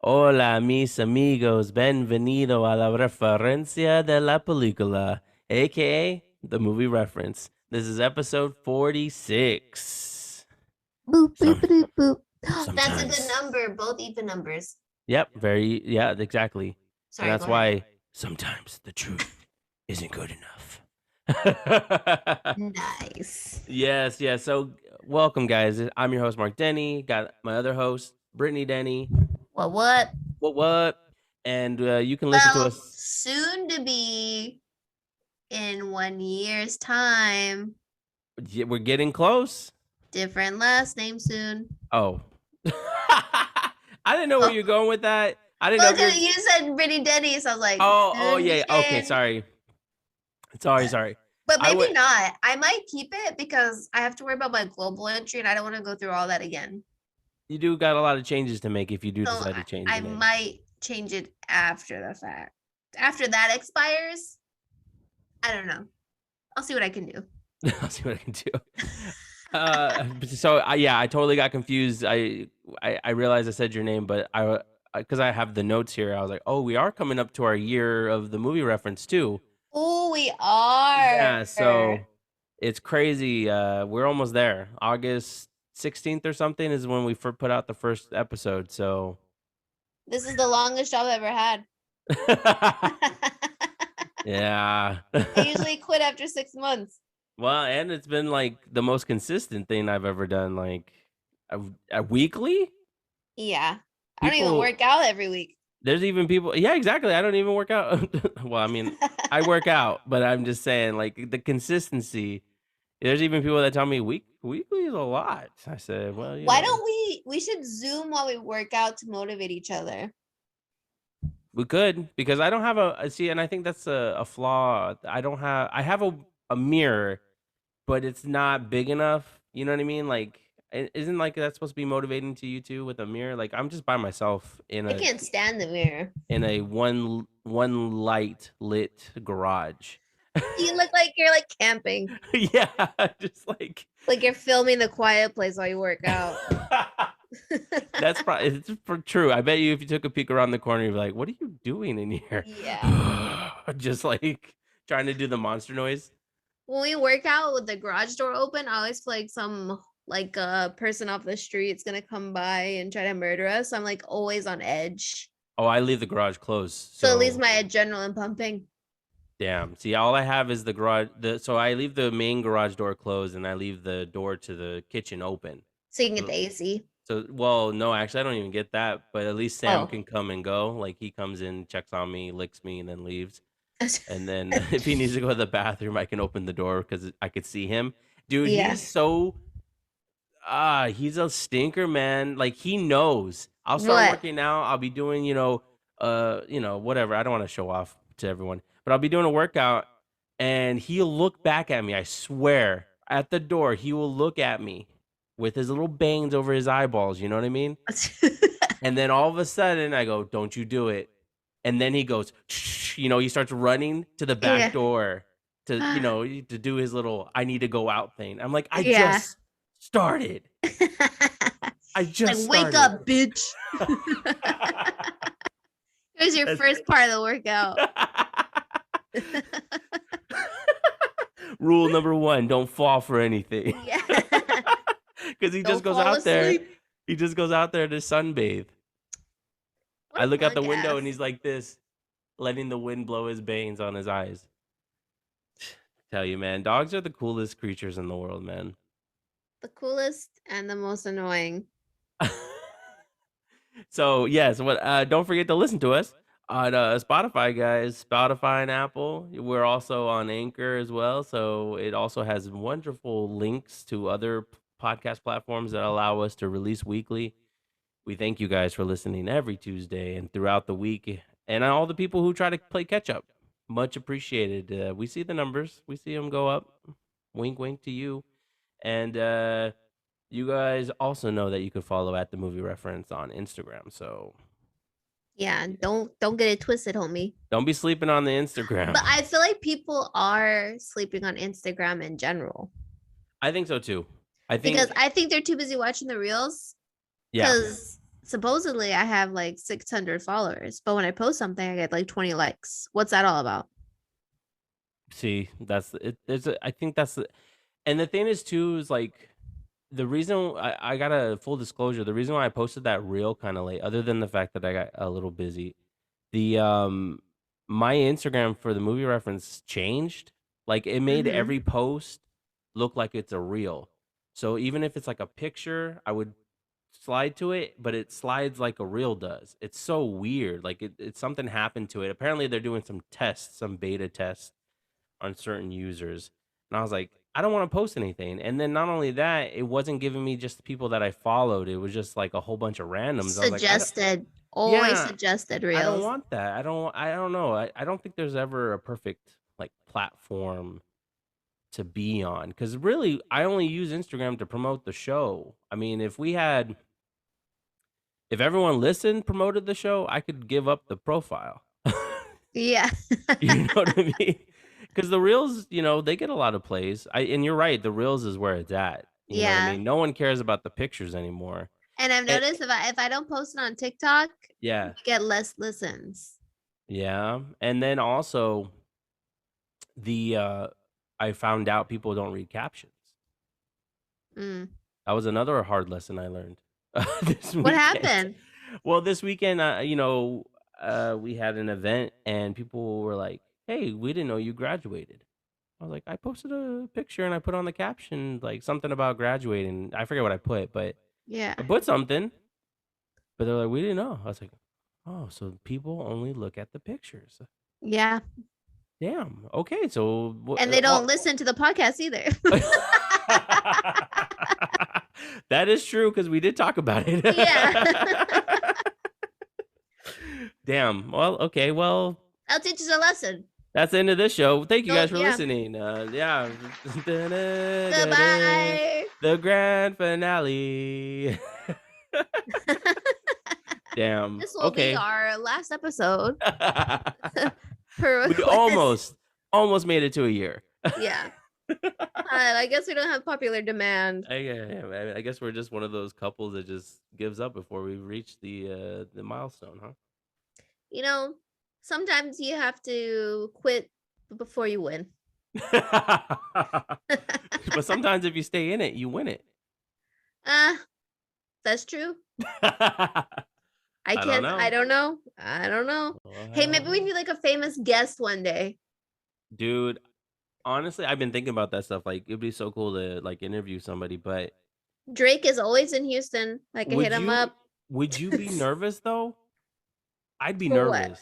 Hola, mis amigos. Bienvenido a la referencia de la película, aka the movie reference. This is episode 46. Boop, boop, Some boop, boop. That's a good sometimes. number, both even numbers. Yep, yeah, exactly. And Sorry, that's go ahead. why sometimes the truth isn't good enough. Nice. Yes. So welcome guys. I'm your host Mark Denny. Got my other host, Brittany Denny. What? What? And you can listen to Well, us. soon to be in 1 year's time. Yeah, we're getting close. Different last name soon. Oh. I didn't know where you're going with that. I didn't know Well, if you're. you said Brittany Denny, so I was like, Oh, soon to yeah. Okay, change. sorry. But I maybe would. not. I might keep it because I have to worry about my global entry and I don't want to go through all that again. You do got a lot of changes to make if you do So decide to change I the name. might change it after the fact. After that expires, I don't know. I'll see what I can do. I'll see what I can do. So I totally got confused. I realized I said your name, but because I have the notes here, I was like, oh, we are coming up to our year of the movie reference too. Oh, we are. Yeah, so it's crazy. We're almost there. August 16th or something is when we put out the first episode. So This is the longest job I've ever had. yeah. I usually quit after 6 months. Well, and it's been like the most consistent thing I've ever done. Like a weekly. Yeah. I don't even People, work out every week. there's even people. Yeah, exactly. I don't even work out. Well, I mean, I work out, but I'm just saying, like the consistency. There's even people that tell me weekly is a lot. I said, well, Why don't we should Zoom while we work out to motivate each other. we could, because I don't have see, and I think that's a flaw. I have a mirror, but it's not big enough. You know what I mean? Like, isn't like that supposed to be motivating to you too with a mirror? Like, I'm just by myself I can't stand the mirror. in a one light lit garage. You look like you're like camping. Yeah, just like you're filming The Quiet Place while you work out. That's probably it's true. I bet you if you took a peek around the corner, you'd be like, "What are you doing in here?" Yeah. Just like trying to do the monster noise. When we work out with the garage door open, I always feel like some person off the street's gonna come by and try to murder us. I'm like always on edge. Oh, I leave the garage closed. So it leaves my adrenaline pumping. Damn. See, all I have is the garage. So I leave the main garage door closed, and I leave the door to the kitchen open. So you can get the AC. So, well, no, actually, I don't even get that. But at least Sam Oh. can come and go. Like he comes in, checks on me, licks me, and then leaves. And then if he needs to go to the bathroom, I can open the door because I could see him. Dude, Yeah. he's so he's a stinker, man. Like he knows. I'll start working out. I'll be doing, whatever. I don't want to show off to everyone, but I'll be doing a workout and he'll look back at me. I swear, at the door, he will look at me with his little bangs over his eyeballs. You know what I mean? And then all of a sudden I go, "Don't you do it." And then he goes, shh, he starts running to the back door to, to do his little, I need to go out thing. I'm like, I just started. I just wake up, bitch. Here's your first part of the workout. Rule number 1, don't fall for anything. Yeah. Because he just goes out there. He just goes out there to sunbathe. I look out the window and he's like this, letting the wind blow his bangs on his eyes. Tell you, man, dogs are the coolest creatures in the world, man. The coolest and the most annoying. So yes, don't forget to listen to us on Spotify, guys. Spotify and Apple. We're also on Anchor as well. So it also has wonderful links to other podcast platforms that allow us to release weekly. We thank you guys for listening every Tuesday and throughout the week, and all the people who try to play catch up. Much appreciated. We see the numbers. We see them go up. Wink, wink to you. And you guys also know that you can follow at the movie reference on Instagram. So yeah, don't get it twisted, homie. Don't be sleeping on the Instagram. But I feel like people are sleeping on Instagram in general. I think so too. Because I think they're too busy watching the reels. Yeah. Because supposedly I have like 600 followers, but when I post something, I get like 20 likes. What's that all about? See, that's it. I think that's and the thing is too is like the reason I got a full disclosure. The reason why I posted that reel kind of late, other than the fact that I got a little busy, the my Instagram for the movie reference changed. Like it made Mm-hmm. every post look like it's a reel. So even if it's like a picture, I would slide to it, but it slides like a reel does. It's so weird. Like it's something happened to it. Apparently they're doing some tests, some beta tests on certain users. And I was like, I don't want to post anything. And then not only that, it wasn't giving me just the people that I followed. It was just like a whole bunch of randoms. I was like, Suggested, always yeah, suggested I don't reels. want that. I don't know. I don't think there's ever a perfect like platform to be on, cuz really I only use Instagram to promote the show. I mean, if everyone listened, promoted the show, I could give up the profile. Yeah. You know what I mean? Because the reels, they get a lot of plays. And you're right, the reels is where it's at. You know what I Yeah. mean? No one cares about the pictures anymore. And I've And noticed if I don't post it on TikTok, we yeah, get less listens. yeah. And then also the I found out people don't read captions. Mm. That was another hard lesson I learned this What weekend. happened? Well, this weekend, we had an event and people were like, "Hey, we didn't know you graduated." I was like, "I posted a picture and I put on the caption like something about graduating." I forget what I put, but Yeah. I put something. But they're like, "We didn't know." I was like, "Oh, so people only look at the pictures." Yeah. Damn. Okay, so And they don't listen to the podcast either. That is true because we did talk about it. Yeah. Damn. Well, okay. Well, I'll teach you a lesson. that's the end of this show. Thank you guys for Yeah. listening. Yeah. Goodbye. The grand finale. Damn. This will be Okay. our last episode. We almost made it to a year. Yeah. I guess we don't have popular demand. I guess we're just one of those couples that just gives up before we reach the milestone, Sometimes you have to quit before you win. huh? But sometimes if you stay in it, you win it. That's true. I don't know. Hey, maybe we need like a famous guest one day. Dude, honestly, I've been thinking about that stuff. Like, it'd be so cool to like interview somebody, but Drake is always in Houston. I can hit him up. Would you be nervous though? I'd be For what? nervous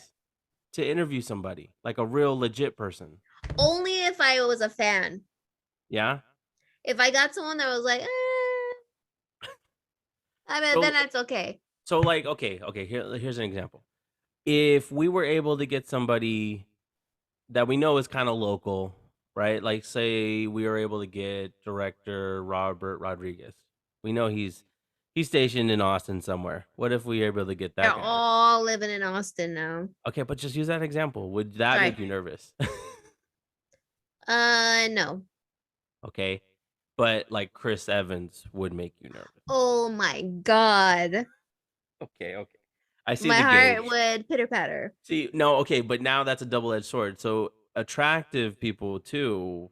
to interview somebody, like a real legit person. Only if I was a fan. Yeah. If I got someone that was like, then that's okay. So like, okay, here's an example. If we were able to get somebody that we know is kind of local, right? Like say we were able to get director Robert Rodriguez. We know he's stationed in Austin somewhere. What if we were able to get that They're guy? all living in Austin now. Okay, but just use that example. Would that make you nervous? No. Okay. But like Chris Evans would make you nervous. Oh my God. Okay. I see my the heart gauge. would pitter patter. See, no, okay, but now that's a double-edged sword. So attractive people too.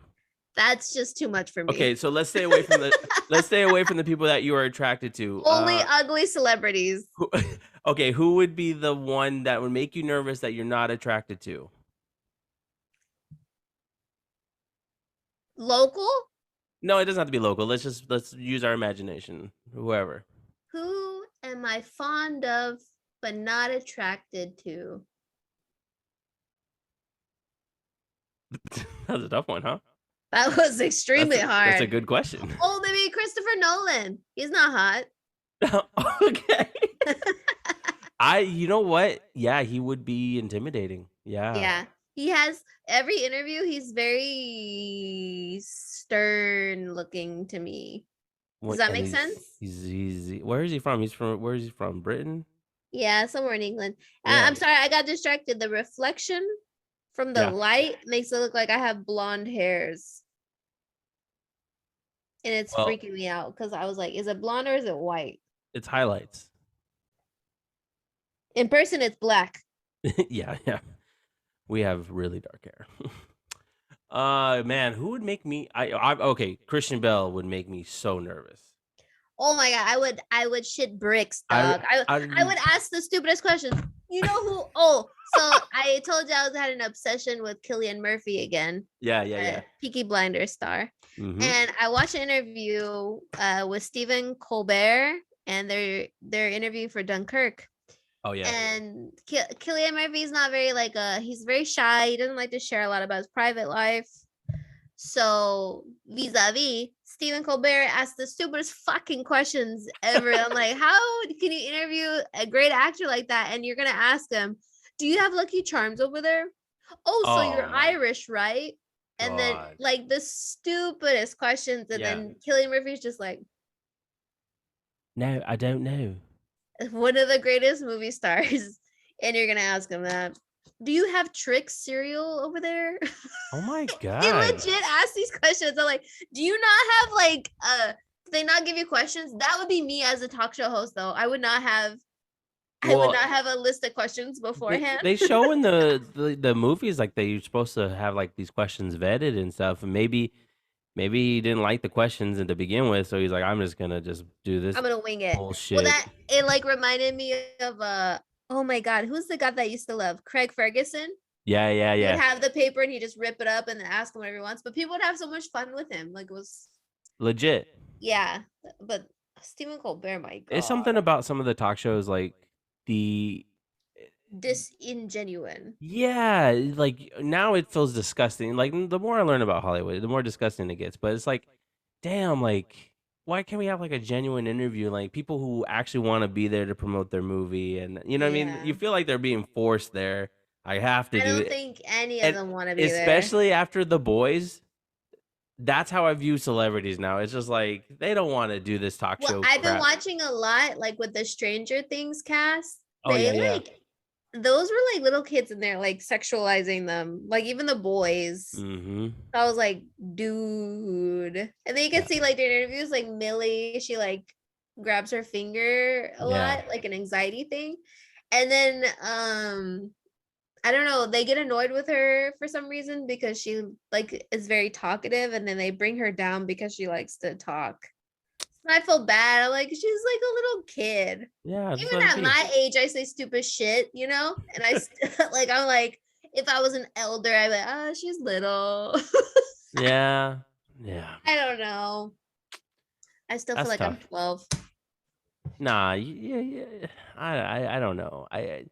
That's just too much for me. Okay, so let's stay away from the people that you are attracted to. Only ugly celebrities. Okay, who would be the one that would make you nervous that you're not attracted to? Local? No, it doesn't have to be local. Let's use our imagination. Whoever. Who am I fond of but not attracted to? That's a tough one, huh? That was extremely hard. That's a good question. Oh, maybe Christopher Nolan. He's not hot. Okay. You know what? Yeah, he would be intimidating. Yeah. Yeah. He has every interview, he's very stern looking to me. Does that make sense? He's where is he from? Where is he from? Britain? Yeah, somewhere in England. Yeah. I'm sorry, I got distracted. The reflection from the light makes it look like I have blonde hairs. And it's freaking me out because I was like, is it blonde or is it white? It's highlights. In person, it's black. Yeah, yeah. We have really dark hair. Man, who would make me? Okay. Christian Bell would make me so nervous. Oh my god, I would shit bricks, I, dog. I would ask the stupidest questions. You know who? Oh, so I told you I had an obsession with Cillian Murphy again. yeah. Peaky Blinders star. Mm-hmm. And I watched an interview with Stephen Colbert, and they're interviewing for Dunkirk. Oh yeah. And Cillian Murphy's not very like he's very shy. He doesn't like to share a lot about his private life. So vis-a-vis, Stephen Colbert asked the stupidest fucking questions ever. I'm like, how can you interview a great actor like that? And you're gonna ask him, do you have Lucky Charms over there? Oh, so you're Irish, right? And then like the stupidest questions, and then Cillian Murphy's just like, no, I don't know. One of the greatest movie stars, and you're gonna ask him that. Do you have Trix cereal over there? Oh my god! He legit asked these questions. I'm like, do you not have like do they not give you questions? That would be me as a talk show host, though. I would not have a list of questions beforehand. They show in the movies like they're supposed to have like these questions vetted and stuff, and maybe he didn't like the questions to begin with, so he's like, I'm just gonna just do this. I'm gonna wing it. Bullshit. Well, it like reminded me of oh my god, who's the guy that I used to love? Craig Ferguson. Yeah. He'd have the paper and he'd just rip it up and then ask him whatever he wants. But people would have so much fun with him. Like, it was legit. Yeah, but Stephen Colbert, my god. It's something about some of the talk shows, like the disingenuine. Yeah, like now it feels disgusting. Like the more I learn about Hollywood, the more disgusting it gets. But it's like, damn, like why can't we have like a genuine interview? Like people who actually want to be there to promote their movie, and you know what I mean? You feel like they're being forced there. I have to do it. I don't think any of them want to be there. Especially after The Boys. That's how I view celebrities now. It's just like they don't want to do this talk show. I've been watching a lot, like with the Stranger Things cast. Oh, yeah. Those were like little kids in there, like sexualizing them, like even the boys. Mm-hmm. I was like, dude. And then you can see like their interviews, like Millie, she like grabs her finger a lot, like an anxiety thing. And then I don't know, they get annoyed with her for some reason because she like is very talkative, and then they bring her down because she likes to talk. I feel bad. I'm like, she's like a little kid. Yeah. Even at my age, I say stupid shit, you know? And I like, I'm like, if I was an elder, I'd be like, oh, she's little. Yeah. I don't know. I still feel like tough. I'm 12. Nah, yeah. I don't know. You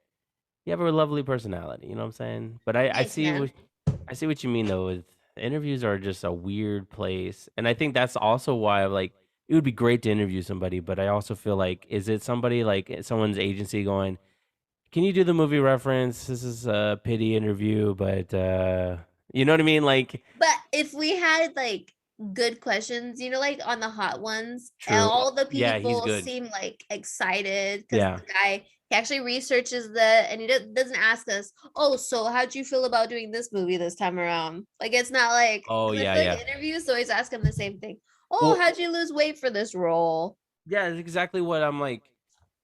have a lovely personality, you know what I'm saying? But I see what you mean though. With interviews are just a weird place, and I think that's also why like it would be great to interview somebody, but I also feel like, is it somebody like someone's agency going, can you do the movie reference? This is a pity interview, but you know what I mean? Like, but if we had like good questions, you know, like on the Hot Ones, and all the people seem like excited because the guy, he actually researches and he doesn't ask us, oh, so how'd you feel about doing this movie this time around? Like, it's not like, interviews, so always ask him the same thing. Oh, how'd you lose weight for this role? Yeah, it's exactly what I'm like.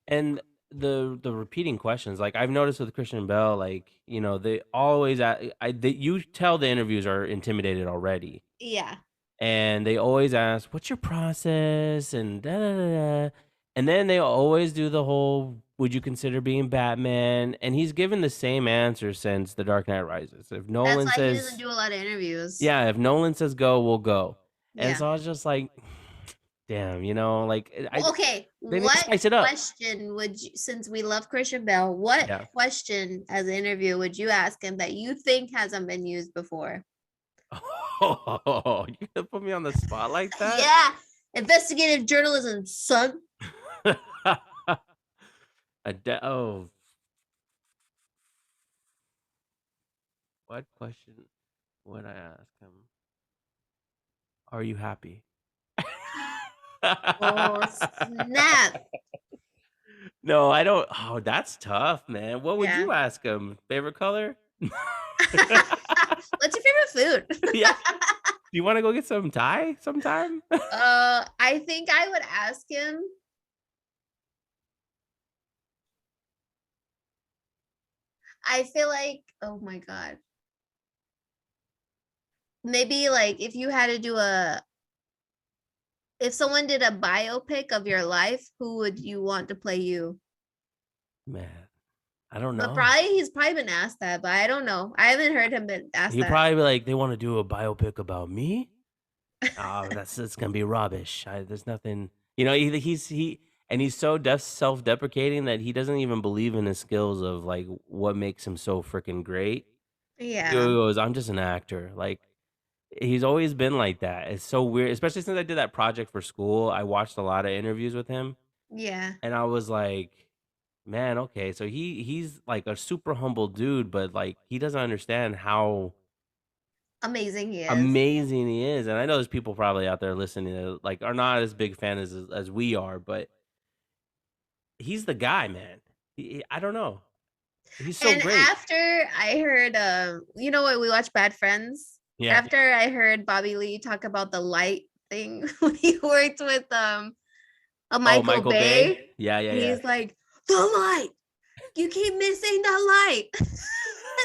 And the repeating questions, like I've noticed with Christian Bell, like, you know, they always you tell the interviews are intimidated already. Yeah. And they always ask, what's your process? And da da da da. And then they always do the whole, would you consider being Batman? And he's given the same answer since The Dark Knight Rises. If Nolan says he doesn't do a lot of interviews. Yeah, if Nolan says go, we'll go. And so I was just like, damn, you know, like okay, what question would you, since we love Christian Bell, what question as an interview would you ask him that you think hasn't been used before? Oh, you gonna put me on the spot like that? Yeah, investigative journalism, son. What question would I ask him? Are you happy? Oh, snap. No, I don't. Oh, that's tough, man. What would you ask him? Favorite color? What's your favorite food? Yeah. Do you want to go get some Thai sometime? I think I would ask him, I feel like, oh my God. Maybe like if you had to do if someone did a biopic of your life, who would you want to play you? Man, I don't But know. he's probably been asked that, but I don't know. I haven't heard him been asked He'd that. probably be like, they want to do a biopic about me. Oh, it's gonna be rubbish. There's nothing, he's so self-deprecating that he doesn't even believe in his skills of like what makes him so freaking great. He Yeah. goes, I'm just an actor. Like he's always been like that. It's so weird, especially since I did that project for school. I watched a lot of interviews with him, Yeah. and I was like, man, okay, so he's like a super humble dude, but like he doesn't understand how Amazing he is. amazing he is. And I know there's people probably out there listening that like are not as big fan as we are, but he's the guy, man. I don't know. He's so And great. after I heard, you know what, we watched Bad Friends. Yeah. After I heard Bobby Lee talk about the light thing when he worked with a Michael Bay. Yeah. He's like, the light. You keep missing the light. And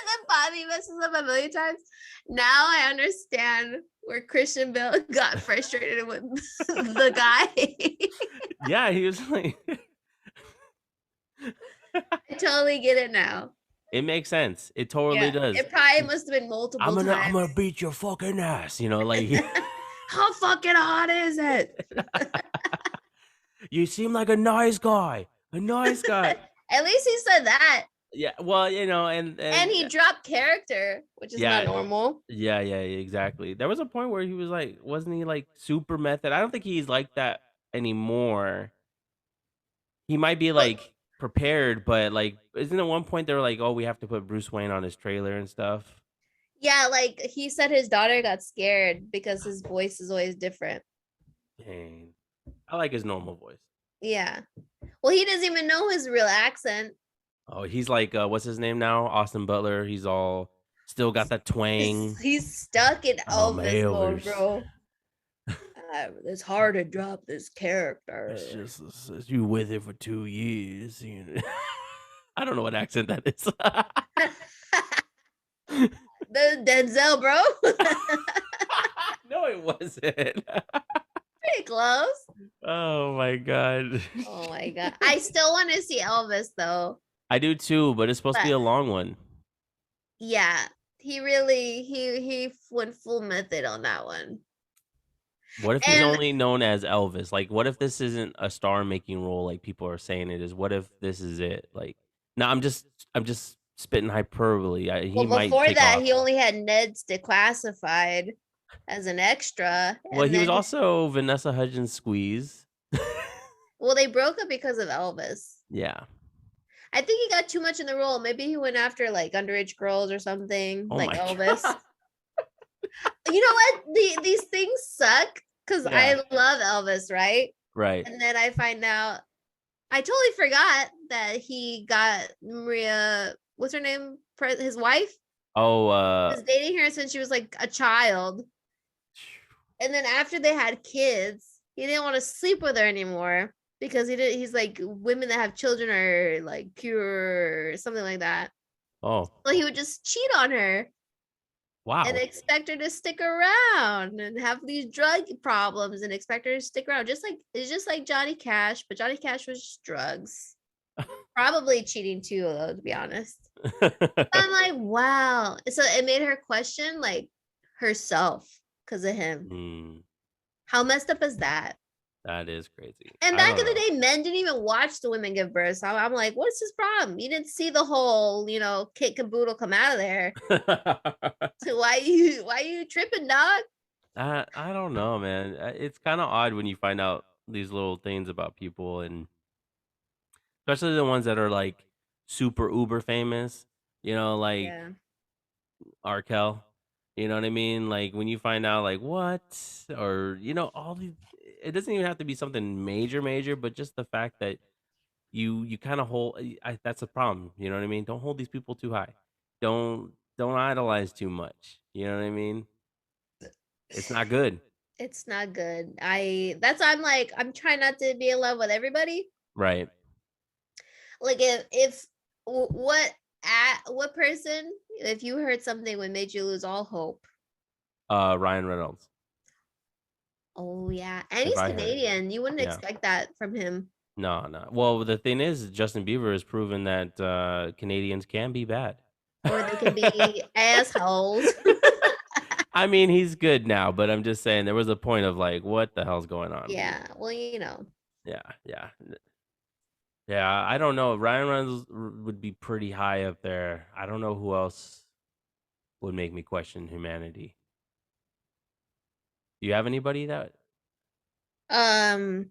then Bobby messes up a million times. Now I understand where Christian Bale got frustrated with the guy. Yeah, he was like I totally get it now. it makes sense. It totally does. It probably must have been multiple I'm times. gonna beat your fucking ass, like how fucking hot is it? You seem like a nice guy. A nice guy. At least he said that. Yeah, well, and he dropped character, which is not normal. Yeah, exactly. There was a point where he was like, wasn't he like super method? I don't think he's like that anymore. He might be like prepared, but like, isn't at one point they were like, oh, we have to put Bruce Wayne on his trailer and stuff? Yeah, like he said his daughter got scared because his voice is always different. Dang. I like his normal voice. Yeah. Well, he doesn't even know his real accent. Oh, he's like, what's his name now? Austin Butler. He's all still got that twang. He's stuck in Elvis mode, bro. It's hard to drop this character. It's just you with it for 2 years. I don't know what accent that is. The Denzel, bro. No, it wasn't. Pretty close. Oh my god. Oh my god. I still want to see Elvis though. I do too, but it's supposed to be a long one. Yeah. He really he went full method on that one. What if he's only known as Elvis? Like, what if this isn't a star-making role like people are saying it is? What if this is it? Like, no, I'm just spitting hyperbole. Before that, he only had Ned's Declassified as an extra. Well, he was also Vanessa Hudgens' squeeze. Well, they broke up because of Elvis. Yeah. I think he got too much in the role. Maybe he went after like underage girls or something, like Elvis. You know what? These things suck because I love Elvis, right? Right. And then I find out I totally forgot that he got Maria, what's her name? His wife? Oh, he was dating her since she was like a child. And then after they had kids, he didn't want to sleep with her anymore because he's like, women that have children are like pure or something like that. Oh. So he would just cheat on her. Wow. And expect her to stick around and have these drug problems and expect her to stick around. It's just like Johnny Cash, but Johnny Cash was just drugs. Probably cheating too, though, to be honest. I'm like, wow. So it made her question like herself because of him. How messed up is that? That is crazy. And back in the day, men didn't even watch the women give birth. So I'm like, what's his problem? You didn't see the whole, kit caboodle come out of there. So why you tripping, dog? I don't know, man. It's kind of odd when you find out these little things about people, and especially the ones that are like super uber famous. Like Arkell. You know what I mean? Like when you find out, like what, or all these. It doesn't even have to be something major, but just the fact that you kind of hold. That's a problem. You know what I mean? Don't hold these people too high. Don't idolize too much. You know what I mean? It's not good. It's not good. That's why I'm like, I'm trying not to be in love with everybody. Right. Like if what what person, if you heard something would made you lose all hope? Ryan Reynolds. Oh yeah, and If he's I heard, Canadian. You wouldn't yeah. expect that from him. No, no. Well, the thing is, Justin Bieber has proven that Canadians can be bad. Or they can be assholes. I mean, he's good now, but I'm just saying there was a point of like, what the hell's going on? Yeah, well, you know. Yeah, yeah. Yeah, I don't know. Ryan Reynolds would be pretty high up there. I don't know who else would make me question humanity. Do you have anybody that? Um,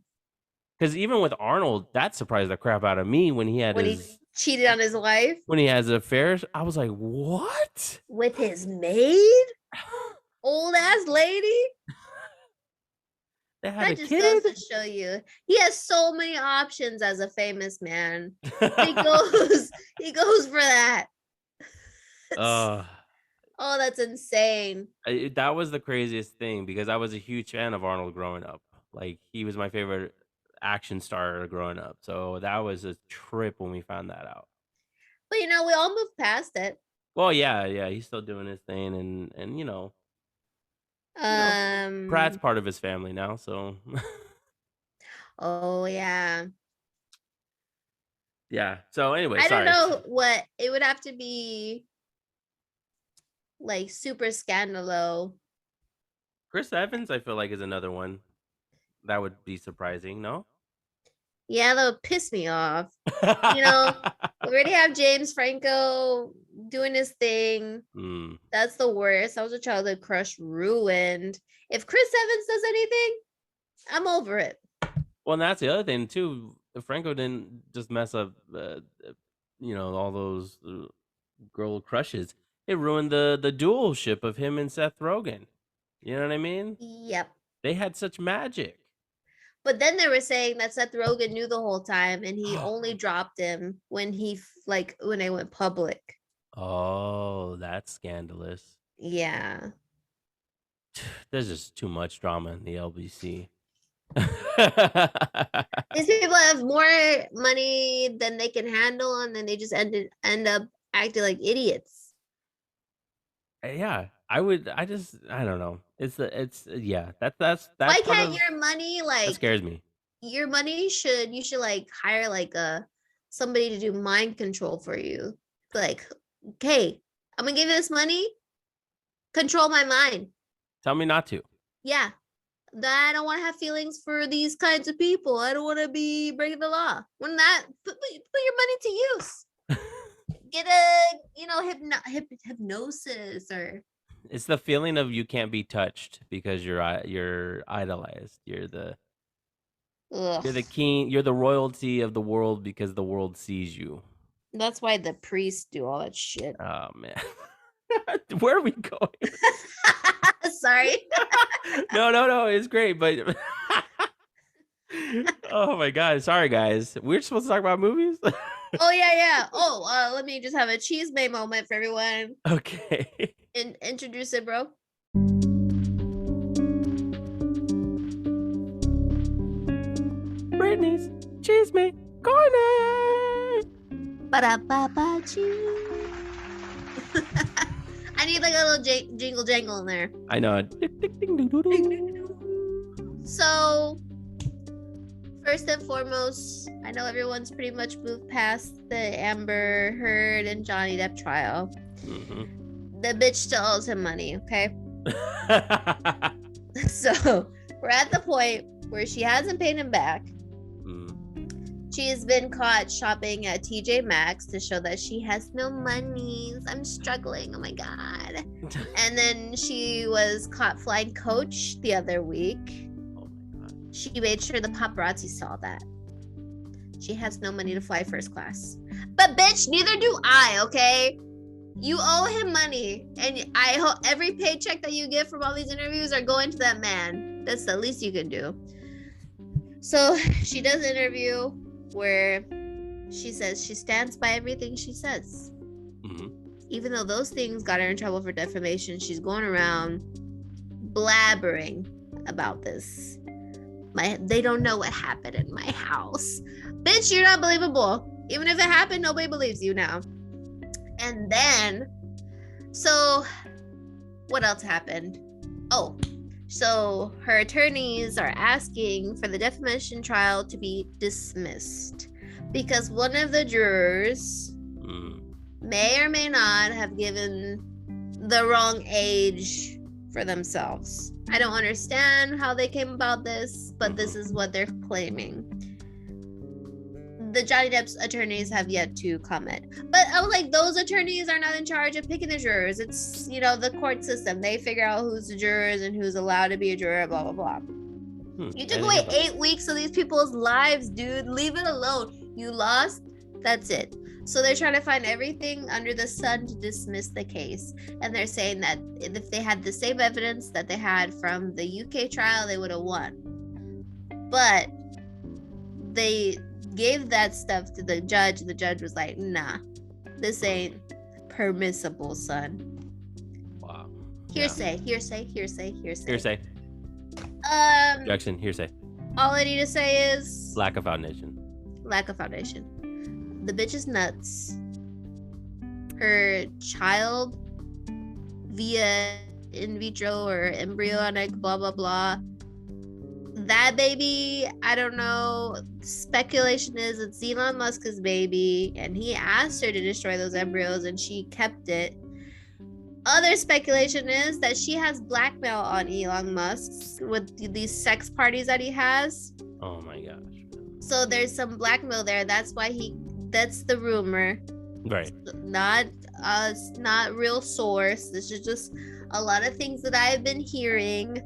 Because even with Arnold, that surprised the crap out of me when he had when he cheated on his wife when he has affairs. I was like, what? with his maid, old ass lady. They had That a just kid. goes to show you he has so many options as a famous man. He goes for that. uh, Oh, that's insane. that was the craziest thing because I was a huge fan of Arnold growing up. Like he was my favorite action star growing up. So that was a trip when we found that out. But you know, we all moved past it. Well, yeah, he's still doing his thing, and Pratt's part of his family now, so Oh yeah. yeah. So anyway, I sorry. don't know what it would have to be like super scandalo. Chris Evans, I feel like is another one that would be surprising. No. Yeah, that would piss me off. You know, we already have James Franco doing his thing. That's the worst. That was a childhood crush ruined. If Chris Evans does anything, I'm over it. Well, and that's the other thing too. Franco didn't just mess up, all those girl crushes. It ruined the dual ship of him and Seth Rogen. You know what I mean? Yep. They had such magic. But then they were saying that Seth Rogen knew the whole time, and he only dropped him when when they went public. Oh, that's scandalous. Yeah. There's just too much drama in the LBC. These people have more money than they can handle, and then they just end up acting like idiots. Yeah, I don't know. That's Why can't your money that scares me. Your money you should like hire like somebody to do mind control for you. Like, okay, I'm gonna give you this money, control my mind. Tell me not to. Yeah. I don't want to have feelings for these kinds of people. I don't want to be breaking the law. When that put your money to use. Get a hypnosis or. It's the feeling of you can't be touched because you're idolized. You're the king. You're the royalty of the world because the world sees you. That's why the priests do all that shit. Oh man, where are we going? Sorry. No, it's great, but oh my god, sorry guys. We're supposed to talk about movies. Oh yeah. Oh, let me just have a cheese may moment for everyone. Okay. Introduce it, bro. Brittany's cheese may corner. Ba-da-ba-ba cheese. I need like a little jingle jangle in there. I know. So, first and foremost, I know everyone's pretty much moved past the Amber Heard and Johnny Depp trial. Mm-hmm. The bitch still owes him money, okay? So, we're at the point where she hasn't paid him back. She has been caught shopping at TJ Maxx to show that she has no money. I'm struggling. Oh my God. And then she was caught flying coach the other week. Oh my God. She made sure the paparazzi saw that. She has no money to fly first class. But bitch, neither do I, okay? You owe him money. And I hope every paycheck that you get from all these interviews are going to that man. That's the least you can do. So she does an interview where she says she stands by everything she says. Mm-hmm. Even though those things got her in trouble for defamation, she's going around blabbering about this. They don't know what happened in my house. Bitch, you're not believable. Even if it happened, nobody believes you now. And then, so what else happened? Oh, so her attorneys are asking for the defamation trial to be dismissed because one of the jurors may or may not have given the wrong age for themselves. I don't understand how they came about this, but this is what they're claiming. The Johnny Depp's attorneys have yet to comment. But I was like, those attorneys are not in charge of picking the jurors. It's, you know, the court system. They figure out who's the jurors and who's allowed to be a juror, blah, blah, blah. You took away 8 weeks of these people's lives, dude. Leave it alone. You lost. That's it. So they're trying to find everything under the sun to dismiss the case. And they're saying that if they had the same evidence that they had from the UK trial, they would have won. But they gave that stuff to the judge. The judge was like, nah, this ain't permissible, son. Wow. Hearsay. Hearsay. Objection, hearsay. All I need to say is Lack of foundation. The bitch is nuts. Her child via in vitro or embryonic blah blah blah, that baby, I don't know. Speculation is it's Elon Musk's baby and he asked her to destroy those embryos and she kept it. Other speculation is that she has blackmail on Elon Musk with these sex parties that he has. Oh my gosh. So there's some blackmail there. That's the rumor. Right. Not real source. This is just a lot of things that I've been hearing.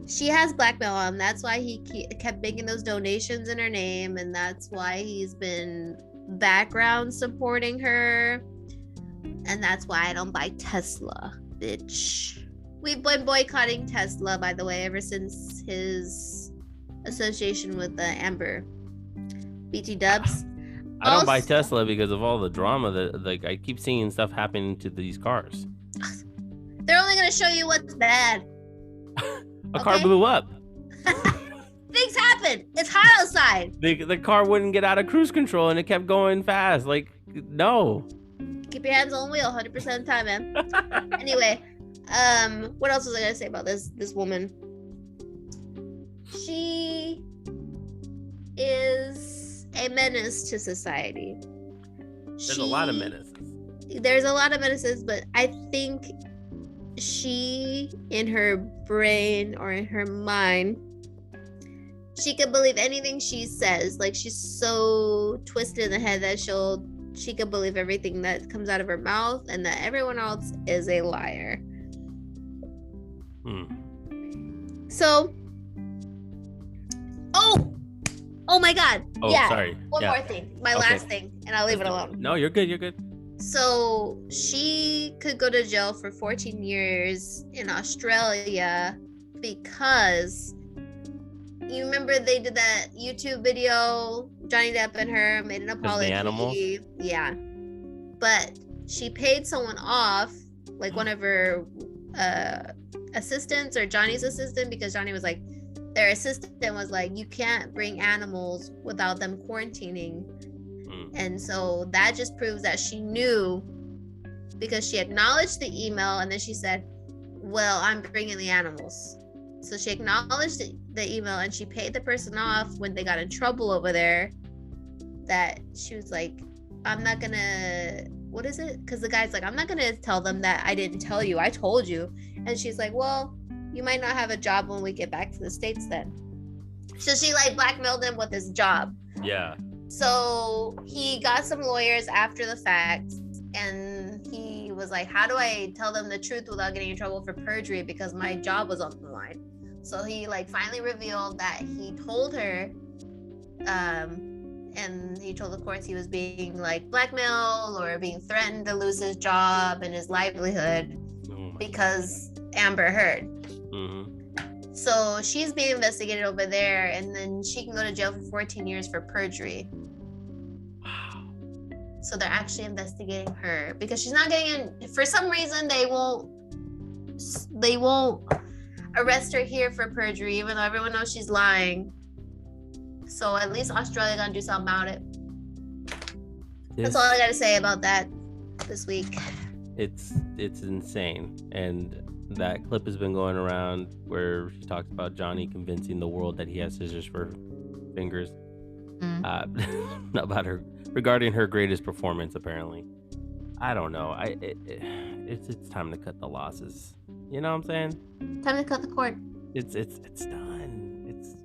She has blackmail on him. That's why he kept making those donations in her name, and that's why he's been background supporting her. And that's why I don't buy Tesla, bitch. We've been boycotting Tesla, by the way, ever since his association with the Amber. BT dubs. I don't buy Tesla because of all the drama that, like, I keep seeing stuff happening to these cars. They're only gonna show you what's bad. A car blew up. Things happen. It's hot outside. The car wouldn't get out of cruise control and it kept going fast. Like, no. Keep your hands on the wheel 100% of the time, man. Anyway, what else was I gonna say about this woman? She is a menace to society. There's a lot of menaces. There's a lot of menaces, but I think she, in her brain or in her mind, she could believe anything she says. Like, she's so twisted in the head that she could believe everything that comes out of her mouth and that everyone else is a liar. So, oh my God. Oh, yeah. Sorry. One more thing. My last thing, and I'll leave it alone. No, you're good. So she could go to jail for 14 years in Australia because you remember they did that YouTube video, Johnny Depp and her made an apology. The animals? Yeah. But she paid someone off, like one of her assistants or Johnny's assistant, because Johnny was like, their assistant was like, you can't bring animals without them quarantining. And so that just proves that she knew, because she acknowledged the email and then she said, well, I'm bringing the animals. So she acknowledged the email and she paid the person off when they got in trouble over there, that she was like, I'm not gonna, what is it? Because the guy's like, I'm not gonna tell them that I didn't tell you, I told you. And she's like, well, you might not have a job when we get back to the States then. So she like blackmailed him with his job. Yeah. So he got some lawyers after the fact, and he was like, how do I tell them the truth without getting in trouble for perjury, because my job was on the line. So he like finally revealed that he told her, and he told the courts he was being like blackmailed or being threatened to lose his job and his livelihood because Amber Heard. So she's being investigated over there, and then she can go to jail for 14 years for perjury. Wow. So they're actually investigating her because she's not getting in. For some reason, they won't arrest her here for perjury, even though everyone knows she's lying. So at least Australia gonna do something about it. That's all I gotta say about that. this week. It's insane, and that clip has been going around where she talks about Johnny convincing the world that he has scissors for fingers. About her, regarding her greatest performance. Apparently, I don't know. It's time to cut the losses. You know what I'm saying? Time to cut the cord. It's done. It's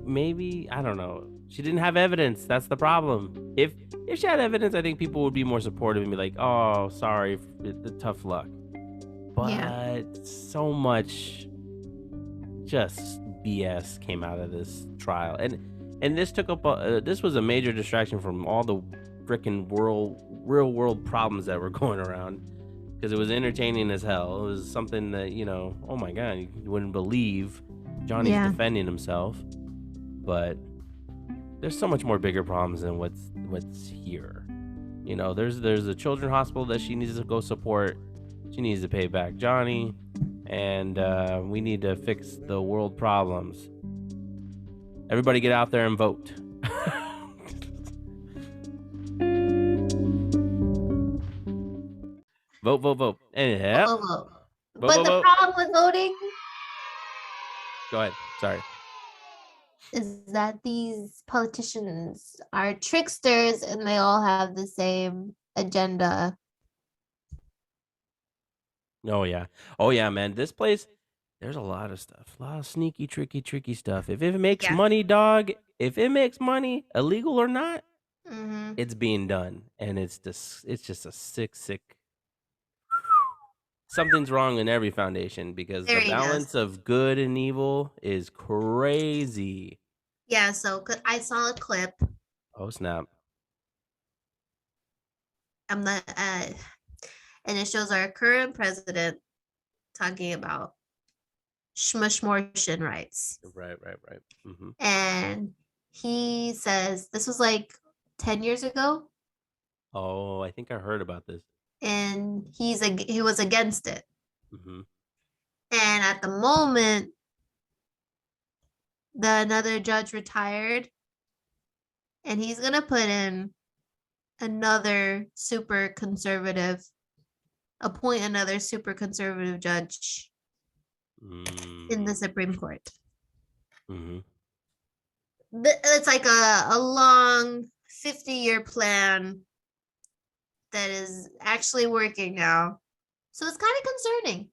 maybe I don't know. She didn't have evidence. That's the problem. If she had evidence, I think people would be more supportive and be like, "Oh, sorry, tough luck." But so much just BS came out of this trial, and this took up. This was a major distraction from all the freaking real world problems that were going around, because it was entertaining as hell. It was something that oh my god, you wouldn't believe. Johnny's defending himself, but there's so much more bigger problems than what's here. There's a children's hospital that she needs to go support. She needs to pay back Johnny, and we need to fix the world problems. Everybody get out there and vote. Vote. And vote. But the problem with voting, go ahead. Sorry. Is that these politicians are tricksters and they all have the same agenda. Oh yeah, man. This place, there's a lot of stuff, a lot of sneaky, tricky stuff. If it makes money, dog, if it makes money, illegal or not, it's being done, and it's just a sick. Something's wrong in every foundation, because the balance of good and evil is crazy. Yeah, so I saw a clip. Oh snap! And it shows our current president talking about Schmushmortian rights. Right. And he says this was like 10 years ago. Oh, I think I heard about this. And he was against it. And at the moment, another judge retired, and he's gonna put in another super conservative judge in the Supreme Court. It's like a long 50-year plan that is actually working now. So it's kind of concerning.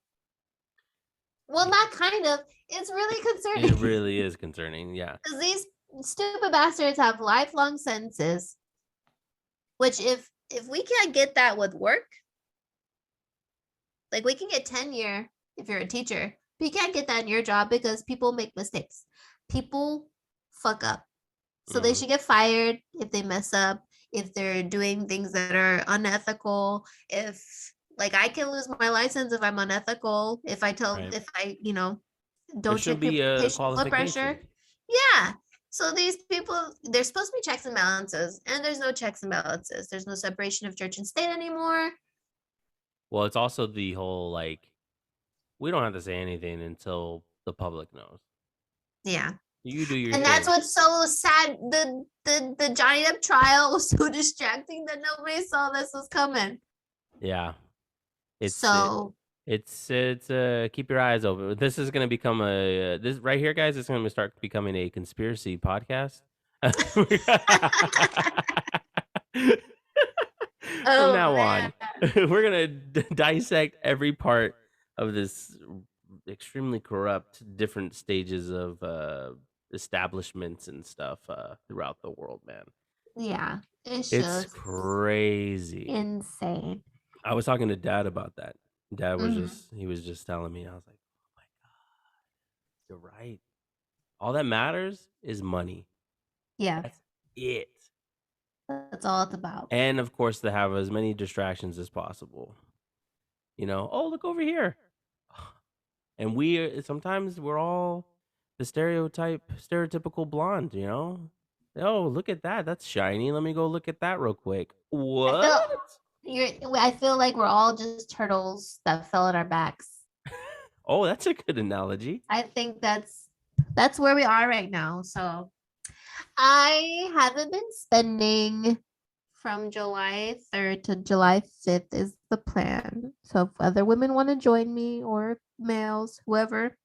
Well, not kind of. It's really concerning. It really is concerning, yeah. Because these stupid bastards have lifelong sentences, which if we can't get that with work, like we can get tenure if you're a teacher, but you can't get that in your job because people make mistakes. People fuck up. So they should get fired if they mess up, if they're doing things that are unethical. If like I can lose my license if I'm unethical, if I don't check patient blood pressure. Yeah. So these people, there's supposed to be checks and balances, and there's no checks and balances. There's no separation of church and state anymore. Well, it's also the whole we don't have to say anything until the public knows. Yeah. You do your thing. That's what's so sad. The Johnny Depp trial was so distracting that nobody saw this was coming. Yeah. Keep your eyes open. This is going to become this right here, guys. It's going to start becoming a conspiracy podcast. From now on, we're going to dissect every part of this extremely corrupt, different stages of establishments and stuff throughout the world, man. Yeah, it's crazy, insane. I was talking to Dad about that. Dad was he was just telling me. I was like, oh my god, you're right. All that matters is money. Yeah, that's it. That's all it's about. And of course, to have as many distractions as possible. Oh, look over here. And sometimes we're all the stereotypical blonde, Oh, look at that. That's shiny. Let me go look at that real quick. What? I feel like we're all just turtles that fell on our backs. Oh, that's a good analogy. I think that's where we are right now. So I haven't been spending from July 3rd to July 5th is the plan. So if other women want to join me or males, whoever,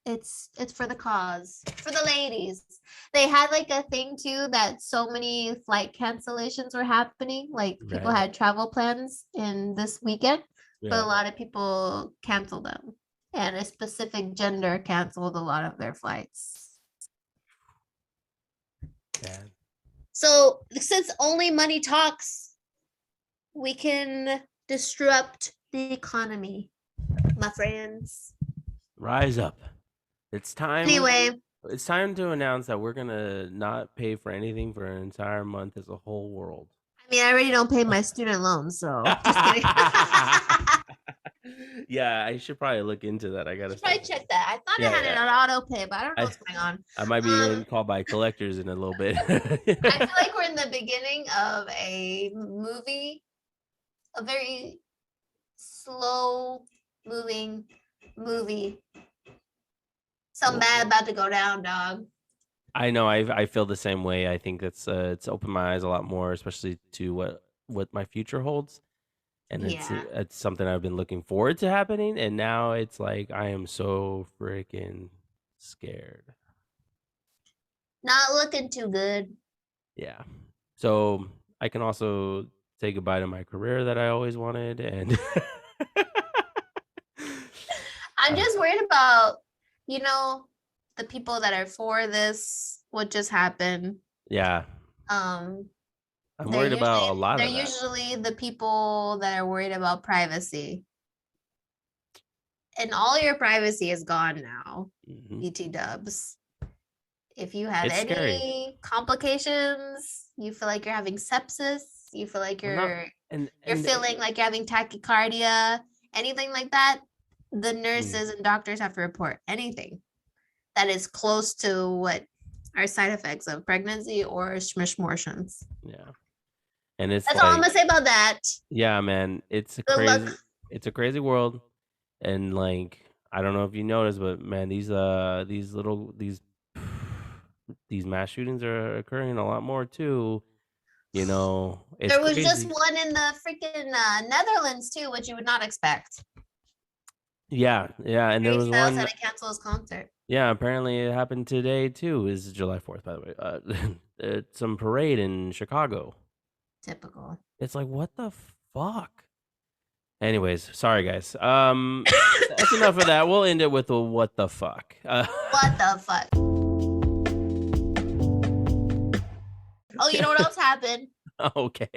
it's for the cause, for the ladies. They had like a thing too that so many flight cancellations were happening. Like people Right. had travel plans in this weekend, but a Yeah. lot of people canceled them. And a specific gender canceled a lot of their flights. Man. So since only money talks, we can disrupt the economy, my friends. Rise up. It's time. Anyway, It's time to announce that we're gonna not pay for anything for an entire month as a whole world. I mean, I already don't pay my student loans, so just kidding. Yeah, I should probably look into that. I gotta Probably check that. I thought I had it on auto pay, but I don't know what's going on. I might be getting called by collectors in a little bit. I feel like we're in the beginning of a movie, a very slow moving movie. Something bad about to go down, dog. I know. I feel the same way. I think it's opened my eyes a lot more, especially to what my future holds, and it's something I've been looking forward to happening, and now it's like I am so freaking scared. Not looking too good. Yeah. So I can also say goodbye to my career that I always wanted, and I'm just worried about, the people that are for this, what just happened. Yeah. I'm worried about a lot of that. They're usually the people that are worried about privacy. And all your privacy is gone now, BT dubs. If you have any complications, you feel like you're having sepsis, you feel like you're feeling like you're having tachycardia, anything like that, the nurses and doctors have to report anything that is close to what are side effects of pregnancy or schmishmortions. Yeah. And that's all I'm gonna say about that. Yeah, man. It's a crazy world. And like, I don't know if you noticed, but man, these mass shootings are occurring a lot more too. There was just one in the freaking Netherlands too, which you would not expect. Yeah, and there was one had to cancel his concert. Yeah, apparently it happened today too. Is July 4th, by the way. Some parade in Chicago. Typical. It's like, what the fuck? Anyways, sorry guys. That's enough of that. We'll end it with a what the fuck. What the fuck? Oh, you know what else happened? Okay.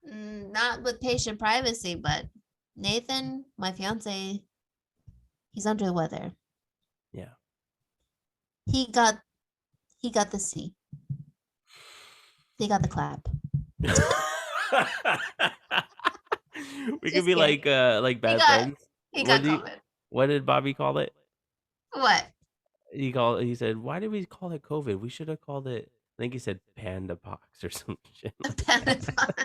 Not with patient privacy, but Nathan, my fiance, he's under the weather. Yeah. He got the C. He got the clap. We could be like bad friends. He got COVID. What did Bobby call it? What? He said, why did we call it COVID? We should have called it, I think he said panda pox or some shit. Panda pox.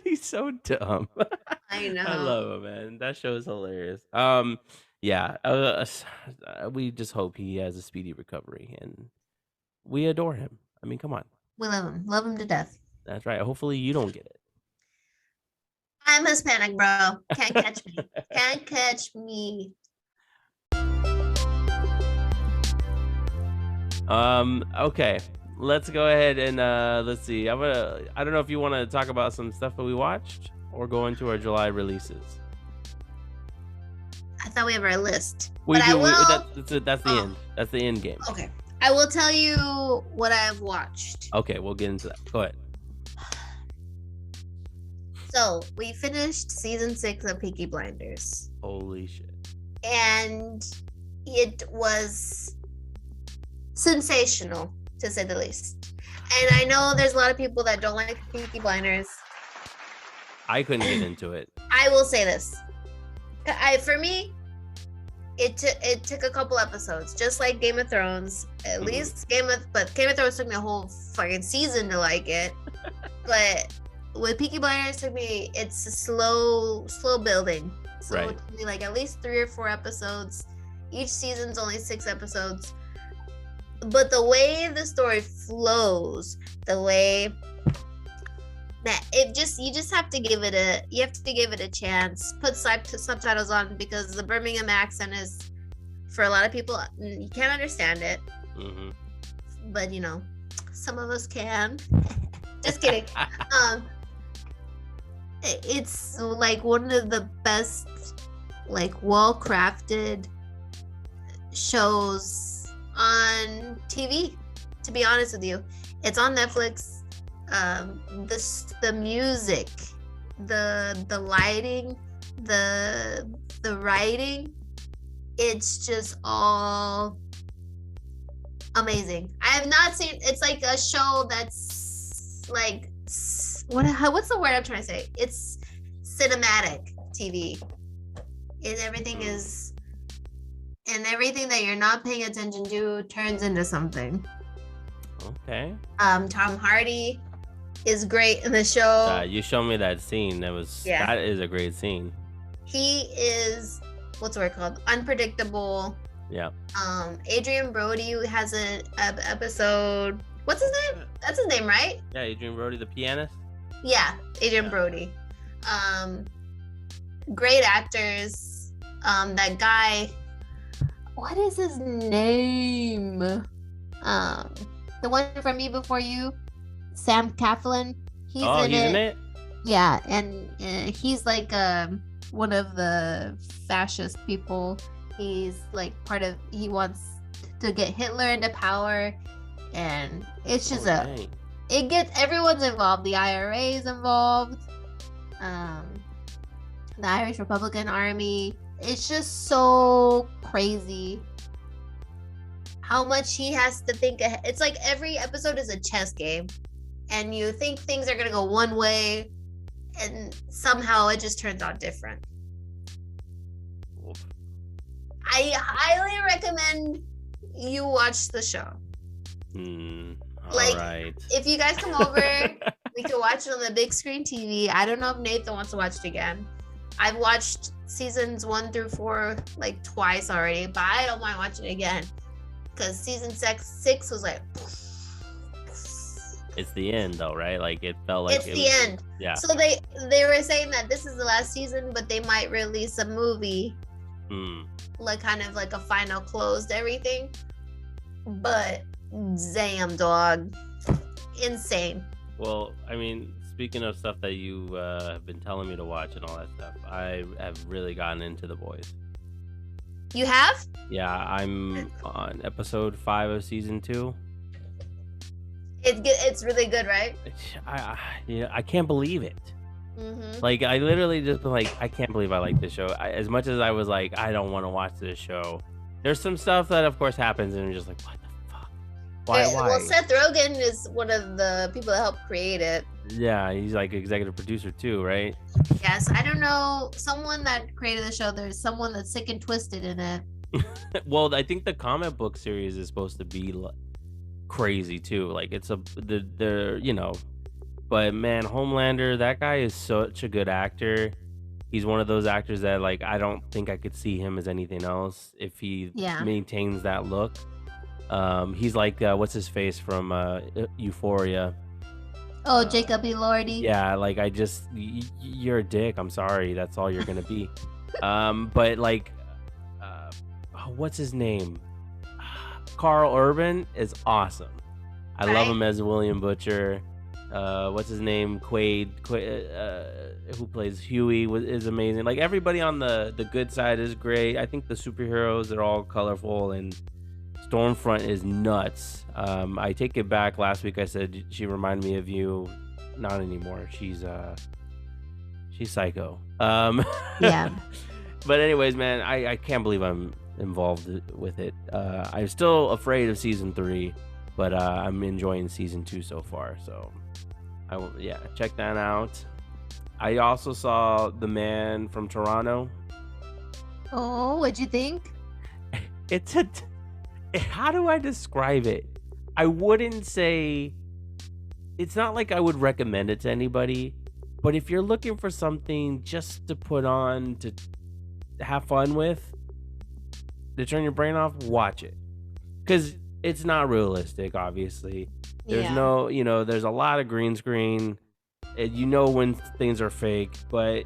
He's so dumb. I know. I love him, man. That show is hilarious. Yeah. We just hope he has a speedy recovery, and we adore him. I mean, come on. We love him to death. That's right. Hopefully you don't get it. I'm Hispanic, bro. Can't catch me. Can't catch me. Okay. Let's go ahead and let's see. I don't know if you want to talk about some stuff that we watched or go into our July releases. I thought we have our list. That's the end. That's the end game. Okay. I will tell you what I have watched. Okay, we'll get into that. Go ahead. So we finished season 6 of Peaky Blinders. Holy shit. And it was sensational, to say the least. And I know there's a lot of people that don't like Peaky Blinders. I couldn't get into it. I will say this. For me, it took a couple episodes, just like Game of Thrones. At least Game of Thrones took me a whole fucking season to like it. But with Peaky Blinders, it's a slow building. So right. It took me like at least 3 or 4 episodes. Each season's only 6 episodes. but the way the story flows, the way that you just have to give it a chance. Put subtitles on, because the Birmingham accent is, for a lot of people, you can't understand it. Mm-hmm. But some of us can. Just kidding. It's like one of the best, like, well-crafted shows on TV, to be honest with you. It's on Netflix. The music, the lighting, the writing, it's just all amazing. I have not seen, it's like a show that's like, what's the word I'm trying to say? It's cinematic TV. Everything that you're not paying attention to turns into something. Okay. Tom Hardy is great in the show. You showed me that scene. That is a great scene. He is, what's the word called? Unpredictable. Yeah. Adrian Brody has an episode. What's his name? That's his name, right? Yeah, Adrian Brody, the pianist. Yeah, Adrian Brody. Great actors. That guy. What is his name? The one from Me Before You, Sam Claflin. He's in it. Yeah, and he's like one of the fascist people. He's like he wants to get Hitler into power, and it's just it gets everyone's involved. The IRA is involved. The Irish Republican Army. It's just so crazy how much he has to think ahead. It's like every episode is a chess game, and you think things are gonna go one way, and somehow it just turns out different. I highly recommend you watch the show. Right. If you guys come over, we can watch it on the big screen TV. I don't know if Nathan wants to watch it again. I've watched seasons 1 through 4 like twice already, but I don't mind watching it again, because season 6 was like. It's the end, though, right? Like, it felt like it's the end. Yeah. So they were saying that this is the last season, but they might release a movie, like kind of like a final close to everything. But damn, dog, insane. Well, I mean, speaking of stuff that you have been telling me to watch and all that stuff, I have really gotten into The Boys. You have? Yeah, I'm on episode 5 of season 2. It's really good, right? I can't believe it. Mm-hmm. Like, I literally just been like, I can't believe I like this show. As much as I was like, I don't want to watch this show, there's some stuff that, of course, happens, and you're just like, what the fuck? Why? Well, Seth Rogen is one of the people that helped create it. Yeah, he's like executive producer too, right? Yes, I don't know. Someone that created the show, there's someone that's sick and twisted in it. Well, I think the comic book series is supposed to be crazy too. Like, it's but man, Homelander, that guy is such a good actor. He's one of those actors that, like, I don't think I could see him as anything else if he maintains that look. He's like, what's his face from Euphoria? Oh, Jacob Elordi. Yeah, like, you're a dick. I'm sorry. That's all you're gonna be. But like, what's his name? Carl Urban is awesome. I love him as William Butcher. What's his name? Quaid, who plays Huey, is amazing. Like, everybody on the good side is great. I think the superheroes are all colorful, and Stormfront is nuts. I take it back. Last week I said she reminded me of you. Not anymore. She's psycho. Yeah. But anyways, man, I can't believe I'm involved with it. I'm still afraid of season 3, but I'm enjoying season 2 so far. So check that out. I also saw The Man from Toronto. Oh, what'd you think? How do I describe it? I wouldn't say, it's not like I would recommend it to anybody, but if you're looking for something just to put on to have fun with, to turn your brain off, watch it. Because it's not realistic, obviously. There's Yeah. no, there's a lot of green screen. You know when things are fake, but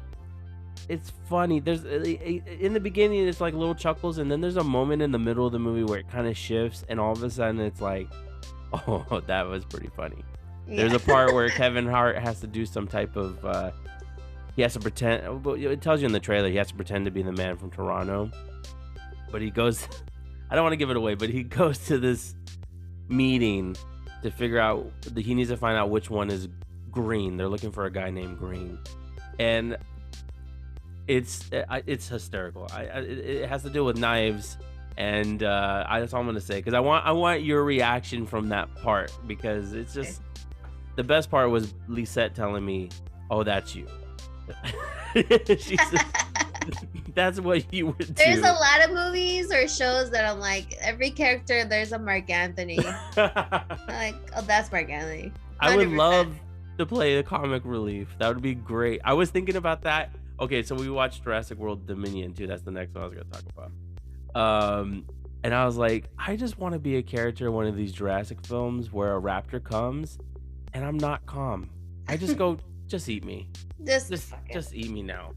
it's funny. There's in the beginning, it's like little chuckles, and then there's a moment in the middle of the movie where it kind of shifts, and all of a sudden it's like, oh, that was pretty funny. There's a part where Kevin Hart has to do some type of he has to pretend. It tells you in the trailer he has to pretend to be the man from Toronto, but he goes. I don't want to give it away, but he goes to this meeting to figure out he needs to find out which one is Green. They're looking for a guy named Green, and it's hysterical. It has to do with knives, and that's all I'm gonna say, because I want your reaction from that part, because it's just the best part was Lisette telling me, "Oh, that's you." She said, that's what you would do. There's a lot of movies or shows that I'm like, every character there's a Mark Anthony. Like, oh, that's Mark Anthony. 100%. I would love to play the comic relief. That would be great. I was thinking about that. Okay, so we watched Jurassic World Dominion too. That's the next one I was gonna talk about. And I was like, I just want to be a character in one of these Jurassic films where a raptor comes and I'm not calm. I just go, just eat me. Just eat me now.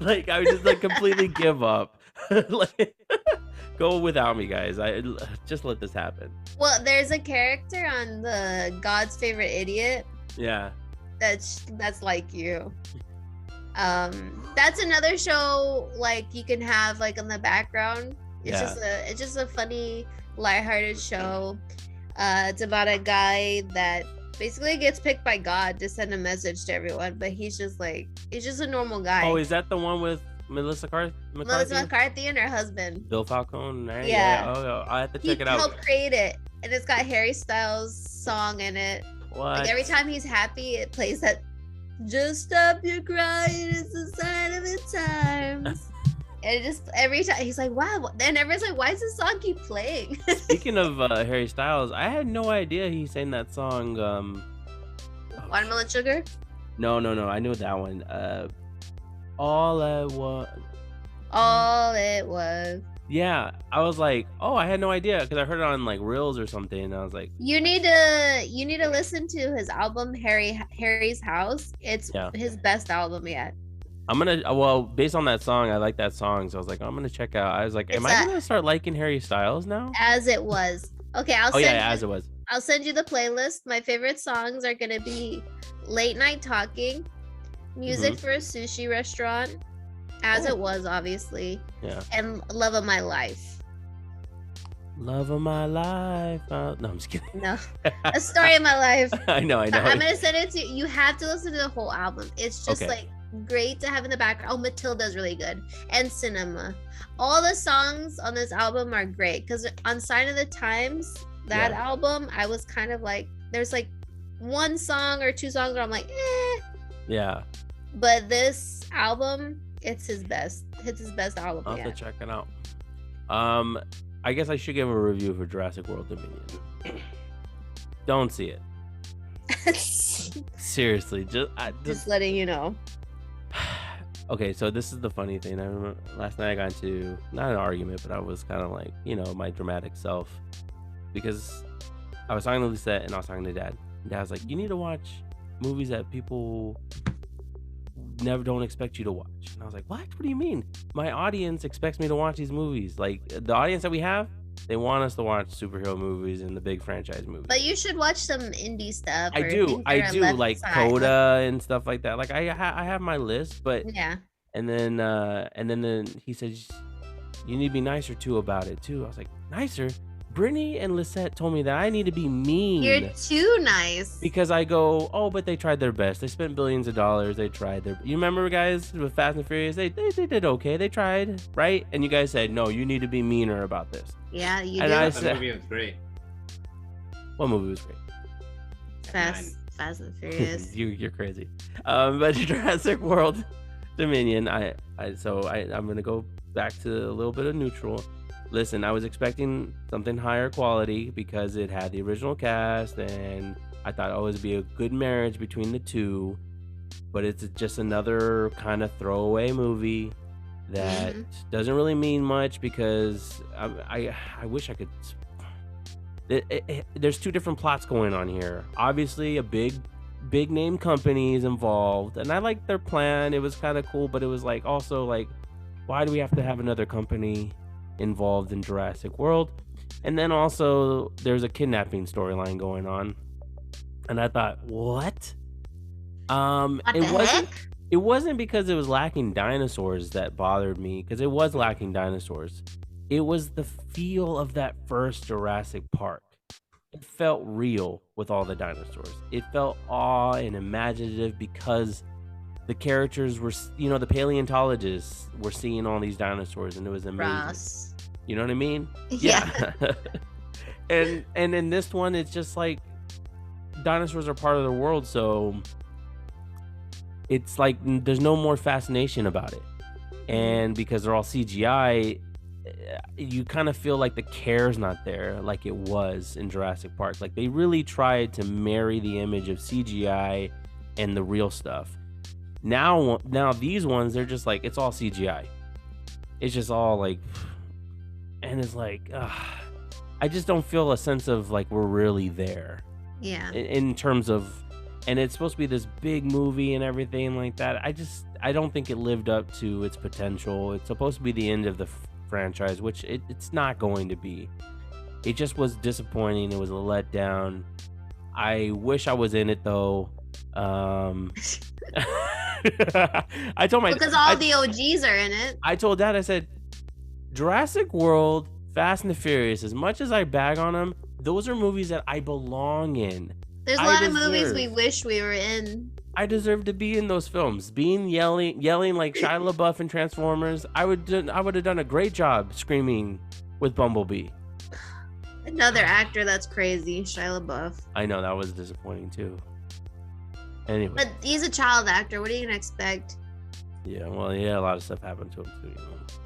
Like, I would just like completely give up. Like, go without me, guys. I just let this happen. Well, there's a character on the God's Favorite Idiot. Yeah. That's like you. That's another show like you can have like in the background. It's just a funny, lighthearted show. It's about a guy that basically gets picked by God to send a message to everyone, but he's just a normal guy. Oh, is that the one with Melissa McCarthy? Melissa McCarthy and her husband, Bill Falcone, right? Yeah. Oh, I have to check it out. He helped create it, and it's got Harry Styles' song in it. What? Like every time he's happy, it plays that. Just stop your crying, it's a sign of the times. And it just every time he's like, wow. And everyone's like, why does this song keep playing? Speaking of Harry Styles, I had no idea he sang that song. Watermelon Sugar? No. I knew that one. All It Was. Yeah, I was like, oh, I had no idea, because I heard it on like Reels or something, and I was like, you need to listen to his album Harry's House. It's his best album yet. I'm gonna based on that song, I like that song, so I was like, I'm gonna check out. I was like, am I gonna start liking Harry Styles now? As It Was. Okay, As It Was. I'll send you the playlist. My favorite songs are gonna be Late Night Talking, Music for a Sushi Restaurant, As It Was, obviously. Yeah. And Love of My Life. Love of My Life. No, I'm just kidding. No. A Story of My Life. I know. I'm gonna send it to you. You have to listen to the whole album. It's just like great to have in the background. Oh, Matilda's really good. And Cinema. All the songs on this album are great, because on Sign of the Times, that album, I was kind of like, there's like one song or two songs where I'm like, Yeah. But this album, it's his best album. I'll have to check it out. I guess I should give a review for Jurassic World Dominion. Don't see it. Seriously, just letting you know. Okay, so this is the funny thing. I remember last night I got into not an argument, but I was kind of like, my dramatic self, because I was talking to Lisette and I was talking to Dad. And Dad was like, you need to watch movies that people never don't expect you to watch. And I was like, what do you mean? My audience expects me to watch these movies. Like, the audience that we have, they want us to watch superhero movies and the big franchise movies. But you should watch some indie stuff. I do like Coda and stuff like that. Like, I have my list, but yeah. And then he says, you need to be nicer too about it too. I was like, nicer? Brittany and Lisette told me that I need to be mean. You're too nice. Because I go, oh, but they tried their best. They spent billions of dollars. They tried their. You remember, guys, with Fast and Furious? They did okay. They tried, right? And you guys said, no, you need to be meaner about this. Yeah, you and did. I said, the movie was great. What movie was great? Fast and Furious. You're crazy. But Jurassic World Dominion. I'm gonna go back to a little bit of neutral. Listen, I was expecting something higher quality because it had the original cast, and I thought it would be a good marriage between the two. But it's just another kind of throwaway movie that doesn't really mean much, because I wish I could. there's two different plots going on here. Obviously, a big name company is involved, and I like their plan. It was kind of cool, but it was like also like, why do we have to have another company involved in Jurassic World? And then also there's a kidnapping storyline going on, and I thought, what? It wasn't because it was lacking dinosaurs that bothered me, because it was lacking dinosaurs. It was the feel of that first Jurassic Park. It felt real with all the dinosaurs. It felt awe and imaginative because the characters were, the paleontologists were seeing all these dinosaurs, and it was amazing. Ross. You know what I mean? Yeah. and in this one, it's just like dinosaurs are part of the world, so it's like there's no more fascination about it. And because they're all CGI, you kind of feel like the care's not there like it was in Jurassic Park. Like they really tried to marry the image of CGI and the real stuff. Now these ones, they're just like, it's all CGI. It's just all like, and it's like, I just don't feel a sense of like we're really there. Yeah. In terms of, and it's supposed to be this big movie and everything like that. I don't think it lived up to its potential. It's supposed to be the end of the franchise, which it's not going to be. It just was disappointing. It was a letdown. I wish I was in it though. I told because all the OGs are in it. I told Dad, I said, Jurassic World, Fast and the Furious, as much as I bag on them, those are movies that I belong in. There's a lot of movies we wish we were in. I deserve to be in those films. Yelling like Shia LaBeouf in Transformers. I would have done a great job screaming with Bumblebee. Another actor that's crazy, Shia LaBeouf. I know, that was disappointing too. Anyway. But he's a child actor. What are you gonna expect? Yeah, well, yeah, a lot of stuff happened to him too,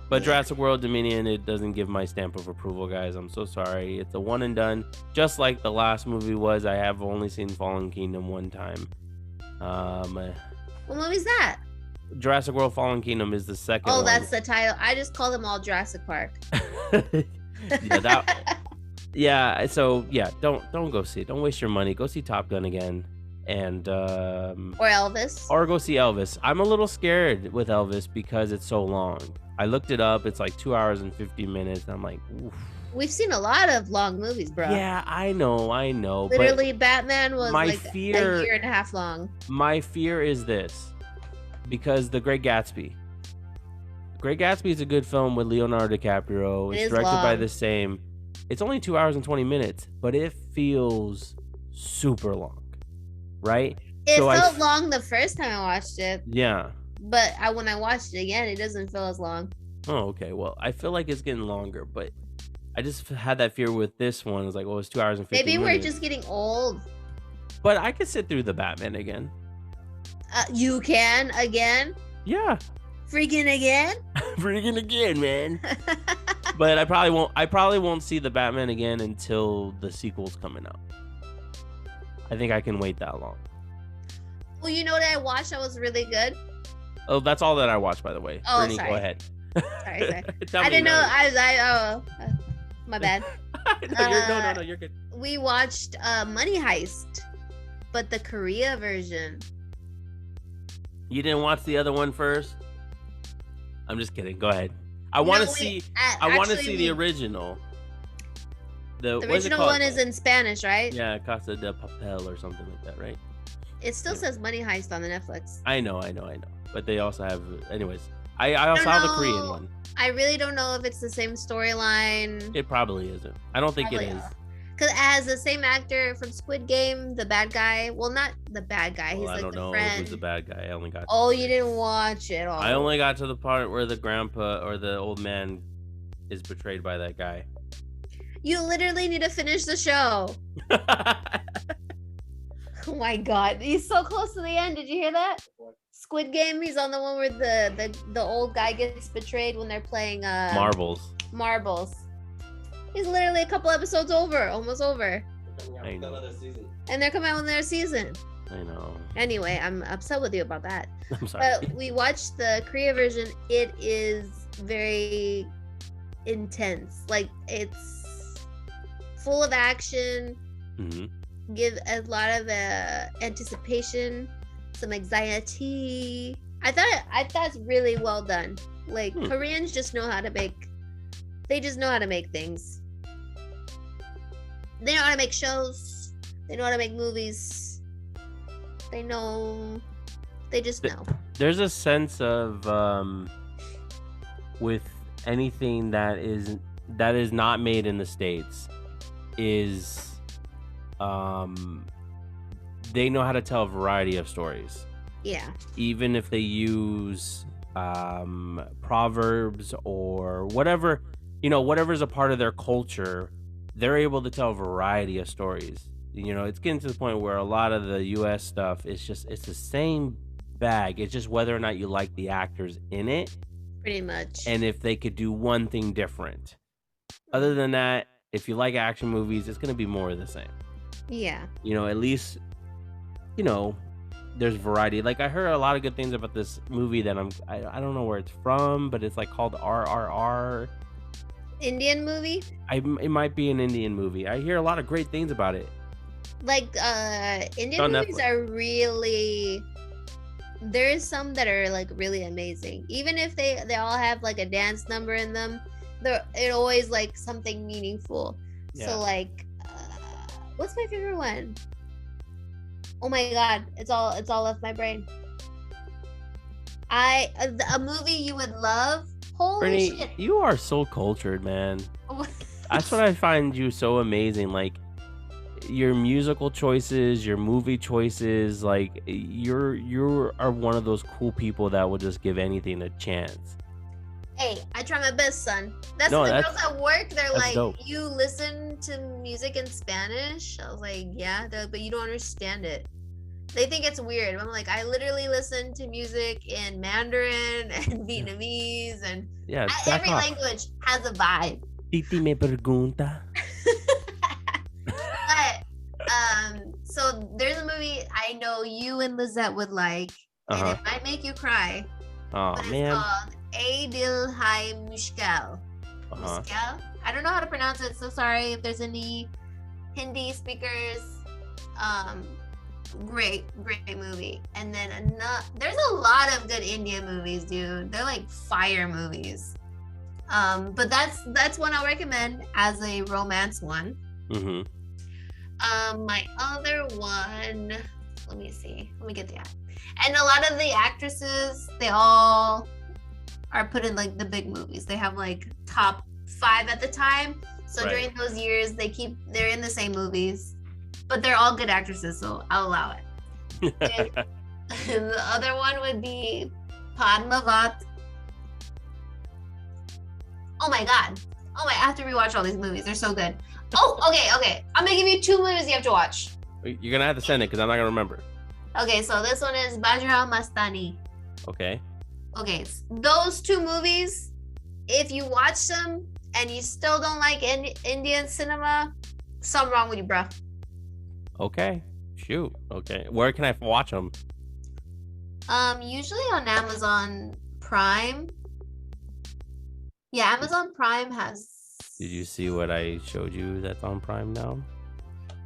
But yeah. Jurassic World Dominion, it doesn't give my stamp of approval, guys. I'm so sorry. It's a one and done. Just like the last movie was. I have only seen Fallen Kingdom one time. What movie's that? Jurassic World Fallen Kingdom is the second one. That's the title. I just call them all Jurassic Park. So don't go see it. Don't waste your money. Go see Top Gun again. And or Elvis. Or go see Elvis. I'm a little scared with Elvis because it's so long. I looked it up. It's like 2 hours and 50 minutes. And I'm like, oof. We've seen a lot of long movies, bro. Yeah, I know. Literally, Batman was like a year and a half long. My fear is this, because The Great Gatsby. Great Gatsby is a good film with Leonardo DiCaprio. It's directed by the same. It's only 2 hours and 20 minutes, but it feels super long, right? It felt long the first time I watched it. Yeah. But when I watched it again, it doesn't feel as long. Oh, okay. Well, I feel like it's getting longer, but I just had that fear with this one. It was like, it's 2 hours and 50 minutes. Maybe we're just getting old. But I could sit through the Batman again. You can again? Yeah. Freaking again? Freaking again, man. But I probably won't see the Batman again until the sequel's coming out. I think I can wait that long. Well, you know what I watched that was really good? Oh, that's all that I watched, by the way. Oh, Brittany, sorry. Go ahead. Sorry. I didn't know. My bad. No, you're good. We watched Money Heist, but the Korea version. You didn't watch the other one first? I'm just kidding. Go ahead. I want to see the original. The original one is in Spanish, right? Yeah, Casa de Papel or something like that, right? It still says Money Heist on the Netflix. I know. But they also have, anyways. I also have the Korean one. I really don't know if it's the same storyline. It probably isn't. I don't think it is. Because it has the same actor from Squid Game, the bad guy. Well, not the bad guy. He's like the friend. I don't know who's the bad guy. I only got. You didn't watch it all. I only got to the part where the grandpa or the old man is betrayed by that guy. You literally need to finish the show. Oh my god, he's so close to the end. Did you hear that? Squid Game. He's on the one where the old guy gets betrayed when they're playing marbles. He's literally a couple episodes almost over. I know. And they're coming out with another season. I know. Anyway, I'm upset with you about that. I'm sorry. But we watched the Korea version. It is very intense. Like, it's full of action, Hmm. give a lot of anticipation, some anxiety. I thought it's really well done. Like Koreans just know how to make. They just know how to make things. They know how to make shows. They know how to make movies. They know. They just know. There's a sense of with anything that is not made in the States is they know how to tell a variety of stories. Yeah. Even if they use proverbs or whatever, whatever's a part of their culture, they're able to tell a variety of stories. It's getting to the point where a lot of the US stuff is it's the same bag. It's just whether or not you like the actors in it. Pretty much. And if they could do one thing different. Other than that, if you like action movies, it's going to be more of the same. Yeah. At least, there's variety. Like, I heard a lot of good things about this movie that I don't know where it's from, but it's like called RRR. Indian movie? It might be an Indian movie. I hear a lot of great things about it. Like, Indian movies are really... There's some that are like really amazing. Even if they all have like a dance number in them, it always like something meaningful. Yeah. So like, what's my favorite one? Oh my god, it's all left my brain. A movie you would love. Holy Brittany, shit! You are so cultured, man. That's what I find you so amazing. Like, your musical choices, your movie choices, like you are one of those cool people that will just give anything a chance. Hey, I try my best, son. That's the girls at work. They're like, dope. You listen to music in Spanish? I was like, yeah. They're like, but you don't understand it. They think it's weird. I'm like, I literally listen to music in Mandarin and Vietnamese and every language has a vibe. Titi me pregunta. So there's a movie I know you and Lizette would like, and it might make you cry. Oh man! It's called A Dil Hai Mushkil. Mushkil? I don't know how to pronounce it, so sorry if there's any Hindi speakers. Great movie. And then there's a lot of good Indian movies, dude. They're like fire movies. But that's one I'll recommend as a romance one. Mm-hmm. My other one, let me see. Let me get that. And a lot of the actresses, they all are put in like the big movies. They have like top 5 at the time. So during those years, they're in the same movies, but they're all good actresses, so I'll allow it. And the other one would be Padmavat. Oh my god. I have to rewatch all these movies. They're so good. Oh, okay. I'm gonna give you 2 movies you have to watch. You're gonna have to send it because I'm not gonna remember. Okay, so this one is Bajrao Mastani. Okay. Okay, those 2 movies, if you watch them and you still don't like Indian cinema, something wrong with you, bro. Okay. Shoot. Okay. Where can I watch them? Usually on Amazon Prime. Yeah, Amazon Prime has... Did you see what I showed you that's on Prime now?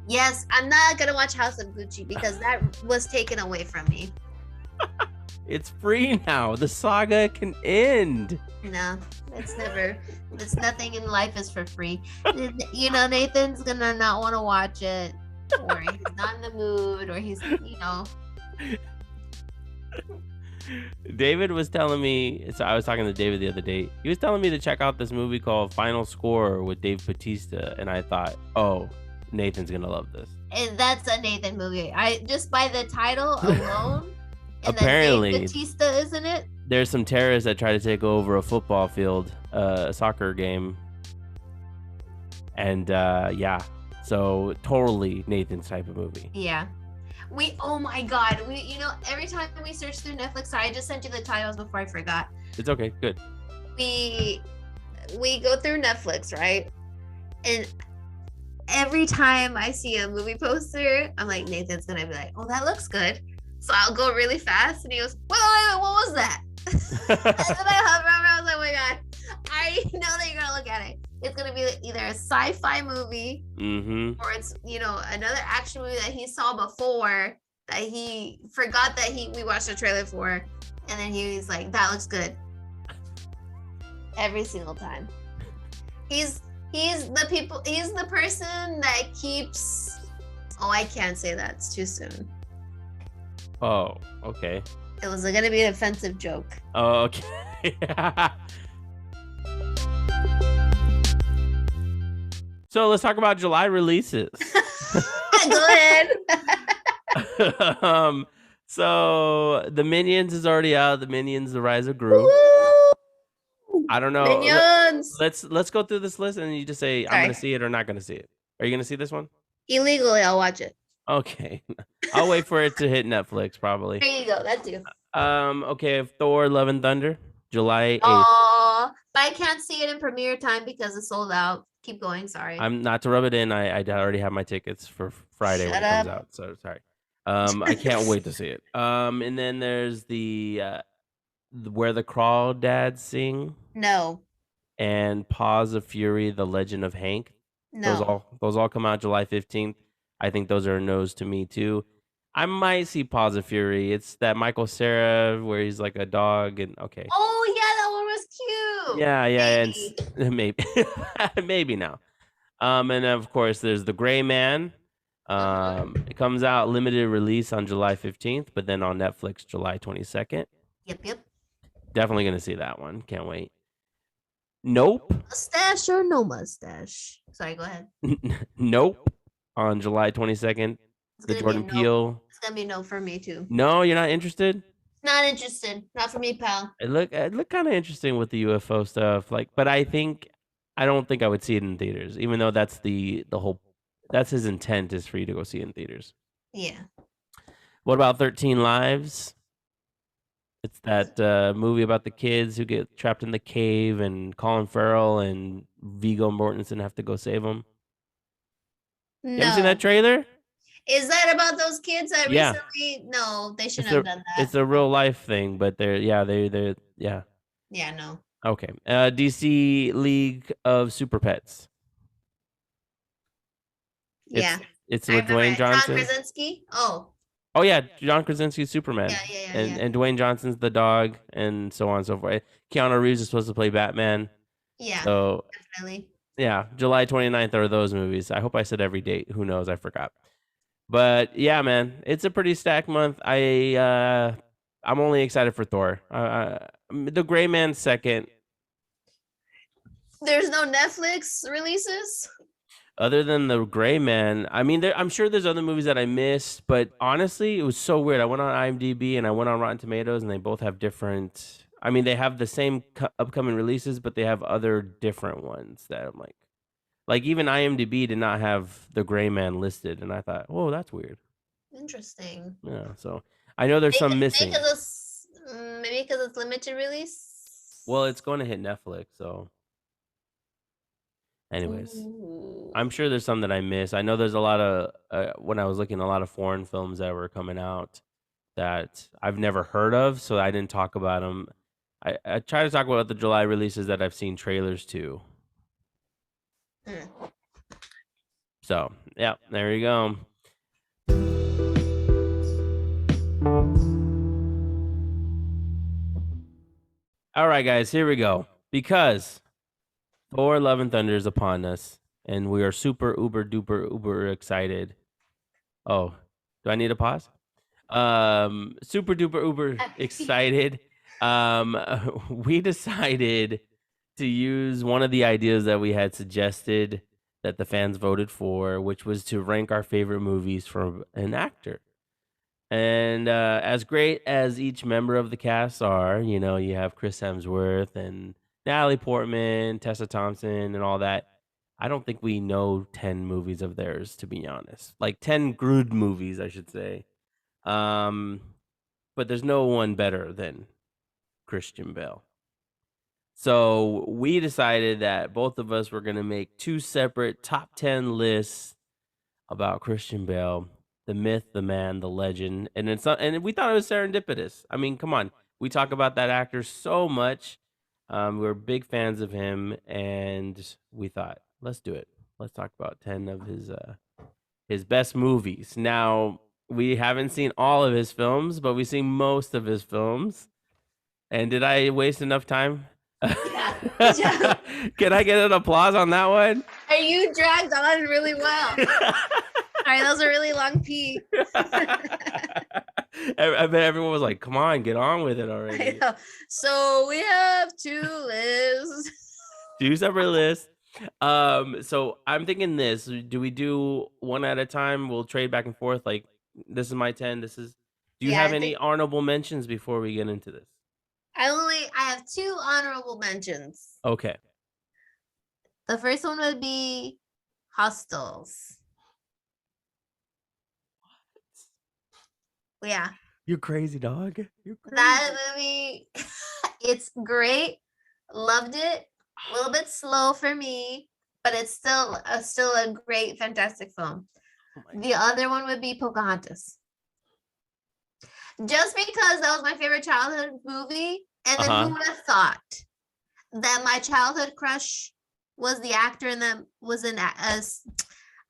Yes, I'm not going to watch House of Gucci because that was taken away from me. It's free now. The saga can end. No, it's nothing in life is for free. Nathan's going to not want to watch it, or he's not in the mood, or he's, David was telling me, so I was talking to David the other day. He was telling me to check out this movie called Final Score with Dave Bautista, and I thought, oh, Nathan's gonna love this. And that's a Nathan movie. Just by the title alone. And apparently, Dave Bautista, isn't it? There's some terrorists that try to take over a football field, a soccer game, and so totally Nathan's type of movie. Yeah. Oh my god, every time we search through Netflix, sorry, I just sent you the titles before I forgot. It's okay, good. We go through Netflix, right? And every time I see a movie poster, I'm like, Nathan's gonna be like, oh, that looks good. So I'll go really fast, and he goes, wait, what was that? And then I hover over, I was like, oh my god, I know that you're gonna look at it. it's gonna be either a sci-fi movie Mm-hmm. or it's another action movie that he saw before that he forgot that we watched the trailer for, and then he was like, "That looks good." Every single time. He's the person that keeps. Oh, I can't say that. It's too soon. Oh, okay. It was gonna be an offensive joke. Oh, okay. So let's talk about July releases. Go ahead. So the Minions is already out. The Minions: The Rise of Gru. I don't know. Minions. Let's go through this list and you just say I'm gonna see it or not gonna see it. Are you gonna see this one? Illegally, I'll watch it. Okay. I'll wait for it to hit Netflix probably. There you go. That too. Okay, Thor: Love and Thunder, July 8th. Oh, but I can't see it in premiere time because it's sold out. Keep going. Sorry. I'm not to rub it in. I already have my tickets for Friday when it comes out. So sorry. I can't wait to see it. And then there's the Where the Crawdads Sing. No. And Paws of Fury: The Legend of Hank. No. Those all come out July 15th. I think those are no's to me too. I might see Paws of Fury. It's that Michael Cera where he's like a dog and okay. Oh yeah, that one was cute. Yeah, maybe. maybe maybe now. And of course there's The Gray Man. It comes out limited release on July 15th, but then on Netflix July 22nd. Yep. Definitely gonna see that one. Can't wait. Nope. Mustache or no mustache? Sorry, go ahead. Nope. On July 22nd, the Jordan Peele. It's gonna be no for me too. No, you're not interested? Not interested. Not for me, pal. It looked kind of interesting with the UFO stuff, but I don't think I would see it in theaters, even though that's the whole. That's his intent is for you to go see it in theaters. Yeah. What about 13 Lives? It's that movie about the kids who get trapped in the cave and Colin Farrell and Viggo Mortensen have to go save them. No. You ever seen that trailer? Is that about those kids that recently? No, they shouldn't have done that. It's a real life thing, but they're Yeah, no. Okay. DC League of Super Pets. Yeah. It's with Dwayne Johnson. John Krasinski? Oh yeah, John Krasinski's Superman. Yeah. And Dwayne Johnson's the dog, and so on and so forth. Keanu Reeves is supposed to play Batman. Yeah. So definitely. Yeah, July 29th are those movies. I hope I said every date. Who knows? I forgot. But yeah, man, it's a pretty stacked month. I'm only excited for Thor. The Gray Man second. There's no Netflix releases? Other than The Gray Man, I mean, I'm sure there's other movies that I missed, but honestly, it was so weird. I went on IMDb and I went on Rotten Tomatoes, and they both have different. I mean, they have the same upcoming releases, but they have other different ones that I'm like even IMDb did not have The Gray Man listed, and I thought, whoa, that's weird. Interesting. Yeah, so I know there's some missing. Maybe because it's limited release. Well, it's going to hit Netflix, so. Anyways, I'm sure there's some that I miss. I know there's a lot of when I was looking, a lot of foreign films that were coming out that I've never heard of, so I didn't talk about them. I try to talk about the July releases that I've seen trailers to. So yeah, there you go. All right, guys, here we go. Because Thor: Love and Thunder is upon us, and we are super uber duper uber excited. Oh, do I need a pause? Super duper uber excited. We decided to use one of the ideas that we had suggested that the fans voted for, which was to rank our favorite movies from an actor. And as great as each member of the cast are, you know, you have Chris Hemsworth and Natalie Portman, Tessa Thompson, and all that. I don't think we know 10 movies of theirs, to be honest. Like 10 good movies, I should say. But there's no one better than Christian Bale. So we decided that both of us were going to make two separate top 10 lists about Christian Bale, the myth, the man, the legend. And we thought it was serendipitous. I mean, come on. We talk about that actor so much. We're big fans of him, and we thought, let's do it. Let's talk about 10 of his best movies. Now, we haven't seen all of his films, but we've seen most of his films. And did I waste enough time? Yeah. Good job. Can I get an applause on that one? And you dragged on really well. All right, that was a really long pee. I bet everyone was like, come on, get on with it I already. know. So we have 2 lists. 2 separate lists. So I'm thinking this. Do we do one at a time? We'll trade back and forth. Like, this is my 10. This is. Do you Yeah, have I any think- honorable mentions before we get into this? I have 2 honorable mentions. Okay. The first one would be Hostels. Yeah, You're crazy, dog. You're crazy. that movie, it's great. Loved it. A little bit slow for me, but it's still a great, fantastic film. Oh my The other one would be Pocahontas. Just because that was my favorite childhood movie, and then Uh-huh. who would have thought that my childhood crush was the actor in that was as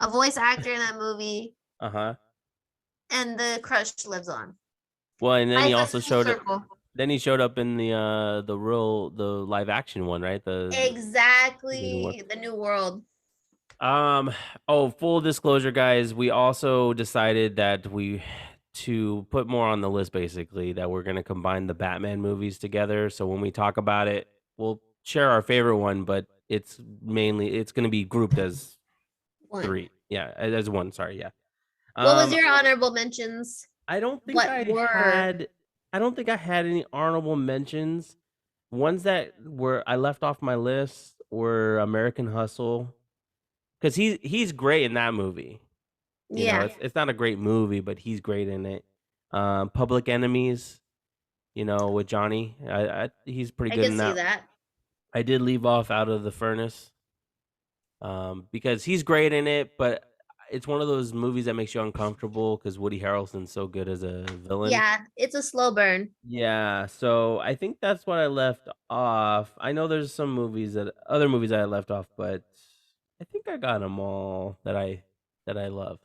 a voice actor in that movie, Uh-huh. and the crush lives on. Well, and then he Life also is full showed up. circle. Then he showed up in the live action one, right? Exactly, the New World. Full disclosure, guys, we also decided that to put more on the list, basically, that we're gonna combine the Batman movies together. So when we talk about it, we'll share our favorite one, but it's gonna be grouped as One. 3. Yeah, as one. Sorry, yeah. What was your honorable mentions? I don't think what I were- had. I don't think I had any honorable mentions. Ones that I left off my list were American Hustle, because he's great in that movie. You know, Yeah, it's not a great movie, but he's great in it. Public Enemies, with Johnny, he's pretty I good can in see that. that. I did leave off Out of the Furnace, because he's great in it, but it's one of those movies that makes you uncomfortable because Woody Harrelson's so good as a villain. Yeah, it's a slow burn. Yeah, so I think that's what I left off. I know there's some other movies that I left off, but I think I got them all that I love.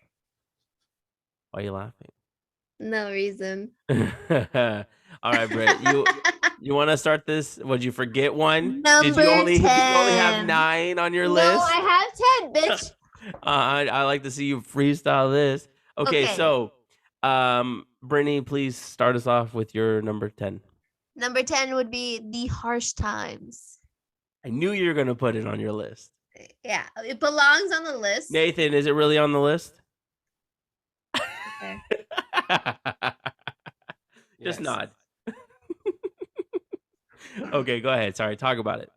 Why are you laughing? No reason. All right, Britt, you want to start this? Would you forget one? Did Number you only have 10. 9 on your No, list? I have 10, bitch. I like to see you freestyle this. Okay, Okay. so Brittany, please start us off with your number 10. Number 10 would be The Harsh Times. I knew you were gonna put it on your list. Yeah, it belongs on the list. Nathan, is it really on the list? Okay. Just Yes. nod. Okay, go ahead. Sorry, talk about it.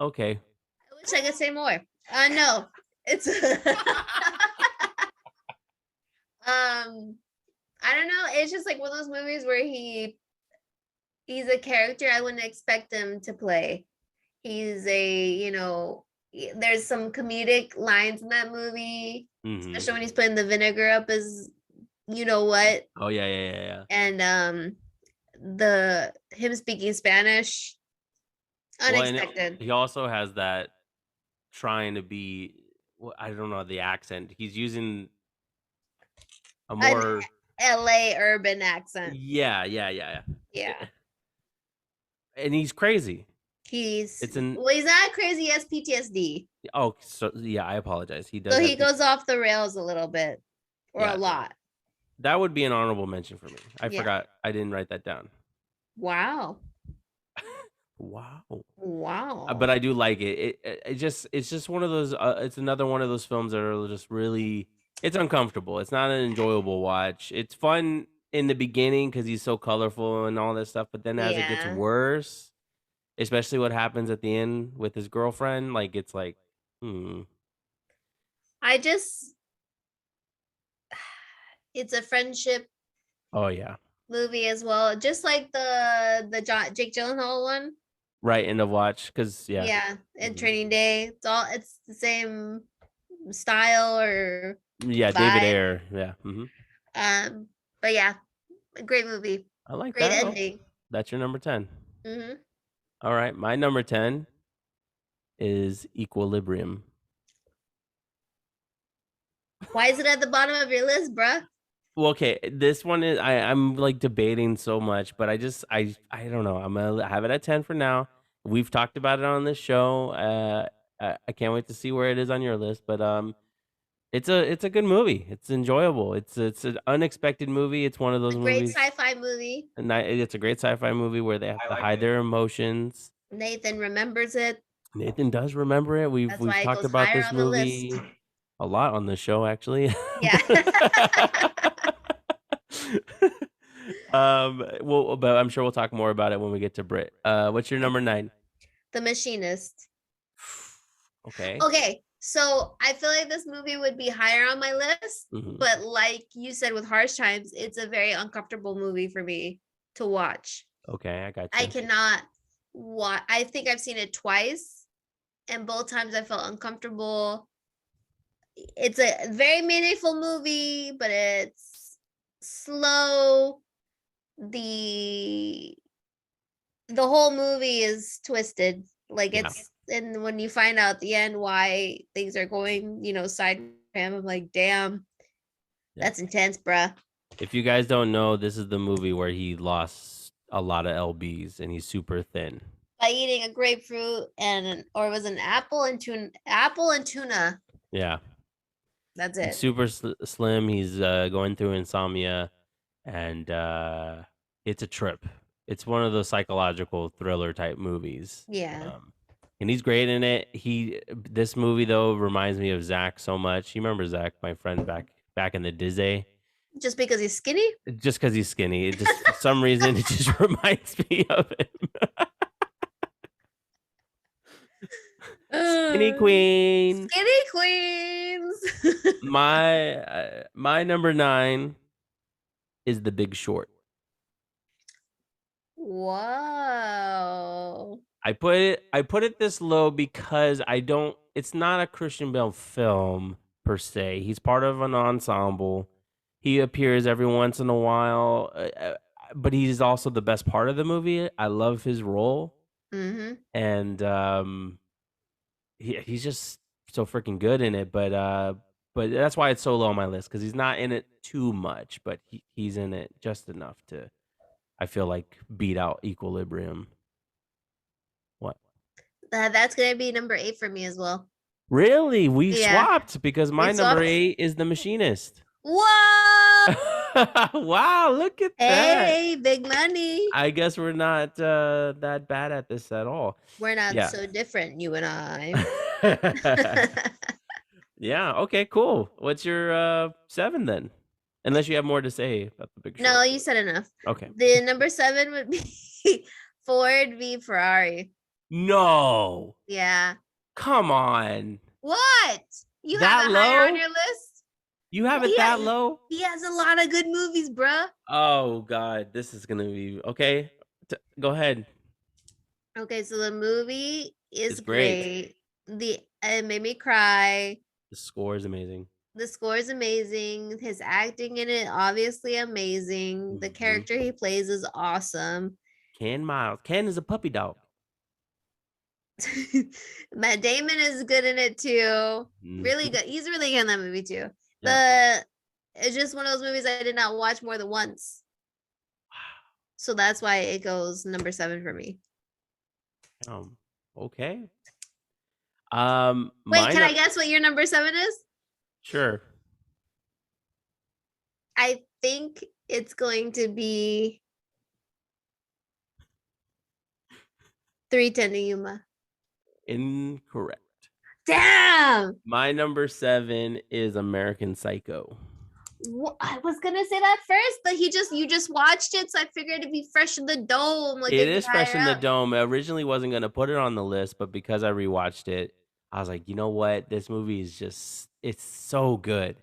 Okay. I wish I could say more. No, it's I don't know. It's just like one of those movies where he's a character I wouldn't expect him to play. He's there's some comedic lines in that movie, Mhm. especially when he's putting the vinegar up his, you know what, Oh yeah. and him speaking Spanish, Well, and unexpected. he also has that trying to be. I don't know the accent. He's using a more. LA urban accent. Yeah. Yeah. And he's crazy. He's It's an- well, he's not crazy as PTSD. Oh, so yeah. I apologize. He does. So have he the- goes off the rails a little bit. Or Yeah. a lot. That would be an honorable mention for me. I Yeah. forgot. I didn't write that down. Wow. Wow. Wow. But I do like it. It's just one of those. It's another one of those films that are just really. It's uncomfortable. It's not an enjoyable watch. It's fun in the beginning because he's so colorful and all that stuff. But then as it gets Yeah. worse, especially what happens at the end with his girlfriend, like it's like, I just it's a friendship oh yeah, movie as well. Just like the Jake Gyllenhaal one. right end of watch because Yeah. yeah, And Mhm. Training Day. It's the same style or David vibe. Ayer, yeah. but yeah, a great movie. I like Great that. Oh, ending. that's your number 10. Hmm. All right, my number 10 is Equilibrium. Why is it at the bottom of your list, bruh? Well, okay, this one is I'm like debating so much, but I don't know. I'm gonna have it at 10 for now. We've talked about it on this show. I can't wait to see where it is on your list, but it's a good movie. It's enjoyable. It's an unexpected movie. It's one of those A great movies. sci-fi movie. And it's a great sci-fi movie where they have to hide their emotions. Nathan remembers it. Nathan does remember it. We've That's we've why it talked goes about higher this on the list. movie a lot on the show, actually. Yeah. Well, but I'm sure we'll talk more about it when we get to Brit. What's your number 9? The Machinist. Okay. Okay, so I feel like this movie would be higher on my list, Mhm. but like you said with Harsh Times, it's a very uncomfortable movie for me to watch. Okay, I got I you. cannot watch. I think I've seen it twice, and both times I felt uncomfortable. It's a very meaningful movie, but it's slow. The the whole movie is twisted. Like Yeah. it's and when you find out at the end why things are going, side for him, I'm like, damn, Yeah. that's intense, bruh. If you guys don't know, this is the movie where he lost a lot of lbs and he's super thin. By eating a grapefruit or was it an apple and tuna. Yeah. That's He's it. super slim. He's going through insomnia, and it's a trip. It's one of those psychological thriller type movies. Yeah. And he's great in it. This movie though reminds me of Zach so much. You remember Zach, my friend back in the Disney? Just because he's skinny? Just because he's skinny, it just for some reason it just reminds me of him. Skinny Queen. Skinny queens. My number 9 is The Big Short. Whoa. I put it this low because it's not a Christian Bale film per se. He's part of an ensemble. He appears every once in a while, but he's also the best part of the movie. I love his role. Mm-hmm. And he's just so freaking good in it, but that's why it's so low on my list, because he's not in it too much, but he's in it just enough to, I feel like, beat out Equilibrium. What? That's gonna be number 8 for me as well. Really? We Yeah. swapped, because my We number swapped. 8 is The Machinist. Whoa! Wow, look at that. Hey, big money. I guess we're not that bad at this at all. We're not Yeah. so different, you and I. Yeah, okay, cool. What's your 7 then? Unless you have more to say about The Big Short. No, you said enough. Okay. The number 7 would be Ford v Ferrari. No. Yeah. Come on. What? You That have it higher low? on your list? You have it Yeah. that low? He has a lot of good movies, bruh. Oh god, this is gonna be okay. Go ahead. Okay, so the movie is It's great. it made me cry. The score is amazing. The score is amazing. His acting in it obviously amazing. The Mhm. character he plays is awesome. Ken Miles. Ken is a puppy dog. Matt Damon is good in it too. Really Mhm. good. He's really good in that movie too. Yeah. It's just one of those movies I did not watch more than once. So that's why it goes number 7 for me. Okay. Wait, can I guess what your number 7 is? Sure. I think it's going to be 3:10 to Yuma. Incorrect. Damn. My number 7 is American Psycho. I was gonna say that first, but you just watched it, so I figured it'd be fresh in the dome. Like It it'd be is fresh in higher the up. dome. I originally wasn't gonna put it on the list, but because I rewatched it, I was like, you know what? This movie is it's so good.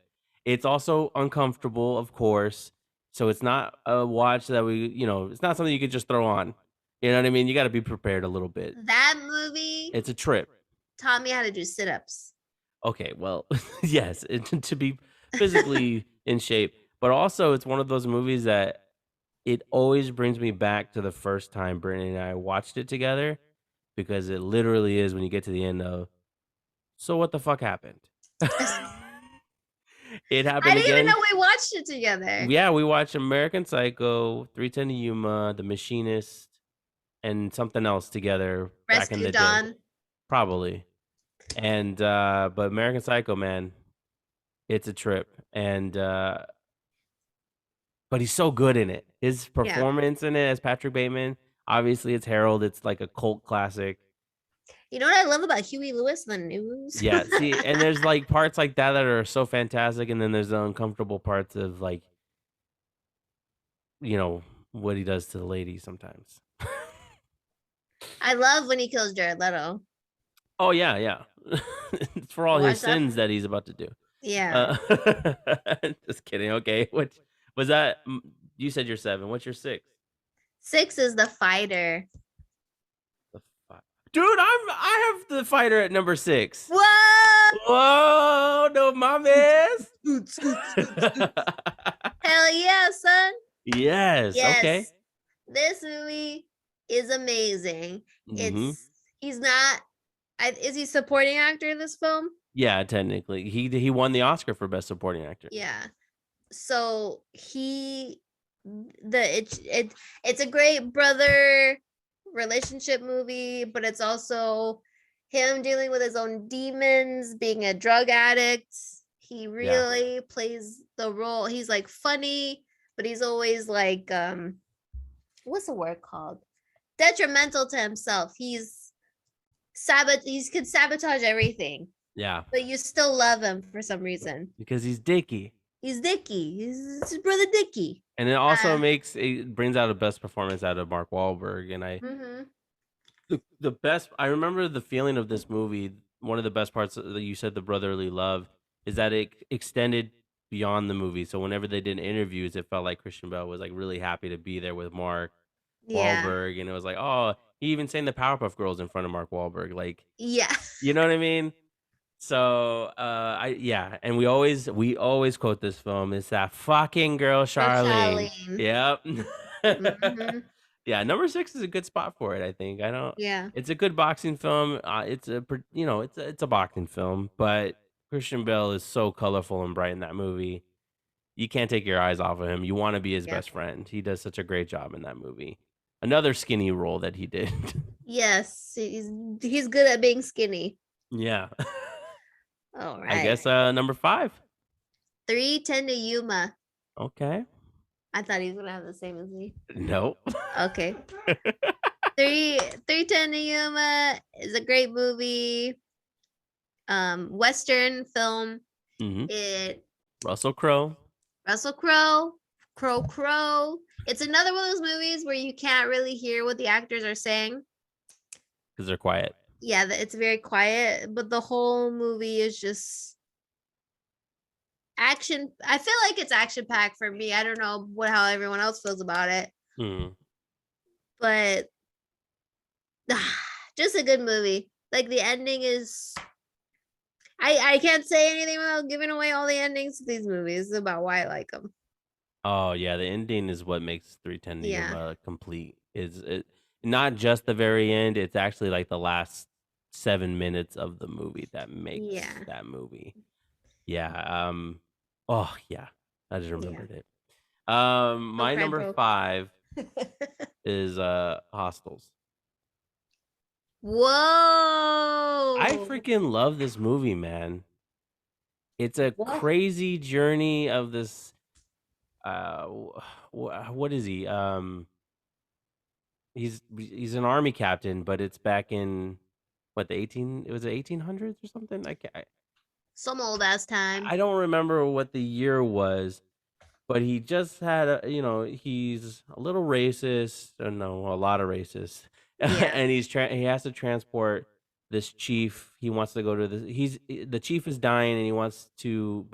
It's also uncomfortable, of course. So it's not a watch that it's not something you could just throw on. You know what I mean? You got to be prepared a little bit. That movie It's a trip. taught me how to do sit-ups. Okay, well, yes, to be physically in shape, but also it's one of those movies that it always brings me back to the first time Brittany and I watched it together because it literally is when you get to the end of, so what the fuck happened? It I happened didn't even again. know we watched it together. Yeah, we watched American Psycho, 310 to Yuma, The Machinist, and something else together back in Rescue the day. Dawn. Probably. And but American Psycho, man, it's a trip. And but he's so good in it. His Yeah. performance in it as Patrick Bateman, obviously it's Harold, it's like a cult classic. You know what I love about Huey Lewis, the news? Yeah, see, and there's like parts like that are so fantastic, and then there's the uncomfortable parts of like, you know, what he does to the ladies sometimes. I love when he kills Jared Leto. Oh yeah, yeah. It's for all You his watch that? sins that he's about to do. Yeah. Just kidding. Okay, what was that? You said you're 7. What's your 6? 6 is The Fighter. The Dude, I have The Fighter at number 6. Whoa! Whoa, no mames. Hell yeah, son. Yes. Okay. This movie is amazing. Mhm. He's not. Is he supporting actor in this film? Yeah, technically, he won the Oscar for best supporting actor. Yeah. So it's a great brother relationship movie, but it's also him dealing with his own demons, being a drug addict. He really plays the role. He's like funny, but he's always like what's the word called? Detrimental to himself. He could sabotage everything. Yeah. But you still love him for some reason. Because he's Dickie. He's Dickie. He's his brother Dickie. And it also brings out the best performance out of Mark Wahlberg. And the best, I remember the feeling of this movie. One of the best parts that you said, the brotherly love, is that it extended beyond the movie. So whenever they did interviews, it felt like Christian Bale was like really happy to be there with Mark Wahlberg, and it was like, oh, he even sang the Powerpuff Girls in front of Mark Wahlberg, like, yeah, you know what I mean? So and we always quote this film. It's that fucking girl Charlene. Yep. Yeah, number 6 is a good spot for it, I think. It's a good boxing film. It's a boxing film, but Christian Bale is so colorful and bright in that movie. You can't take your eyes off of him. You want to be his best friend. He does such a great job in that movie. Another skinny role that he did. Yes, he's good at being skinny. Yeah. All right. I guess number 5. 310 to Yuma. Okay. I thought he was gonna have the same as me. Nope. Okay. 310 to Yuma is a great movie. Western film. Russell Crowe. Crow. It's another one of those movies where you can't really hear what the actors are saying because they're quiet. Yeah, it's very quiet, but the whole movie is just action. I feel like it's action packed for me. I don't know how everyone else feels about it, but just a good movie. Like the ending is, I can't say anything without giving away all the endings of these movies about why I like them. Oh yeah, the ending is what makes 310 to Yuma complete. Is it not just the very end? It's actually like the last 7 minutes of the movie that makes that movie. Yeah. Oh yeah, I just remembered it. My number 5 is Hostels. Whoa! I freaking love this movie, man. It's a crazy journey of this. What is he? He's an army captain, but it's back in what, the 1800s or something. Some old ass time. I don't remember what the year was, but he just had he's a little racist. A lot of racist, and he has to transport this chief. He wants to go to the chief is dying, and he wants to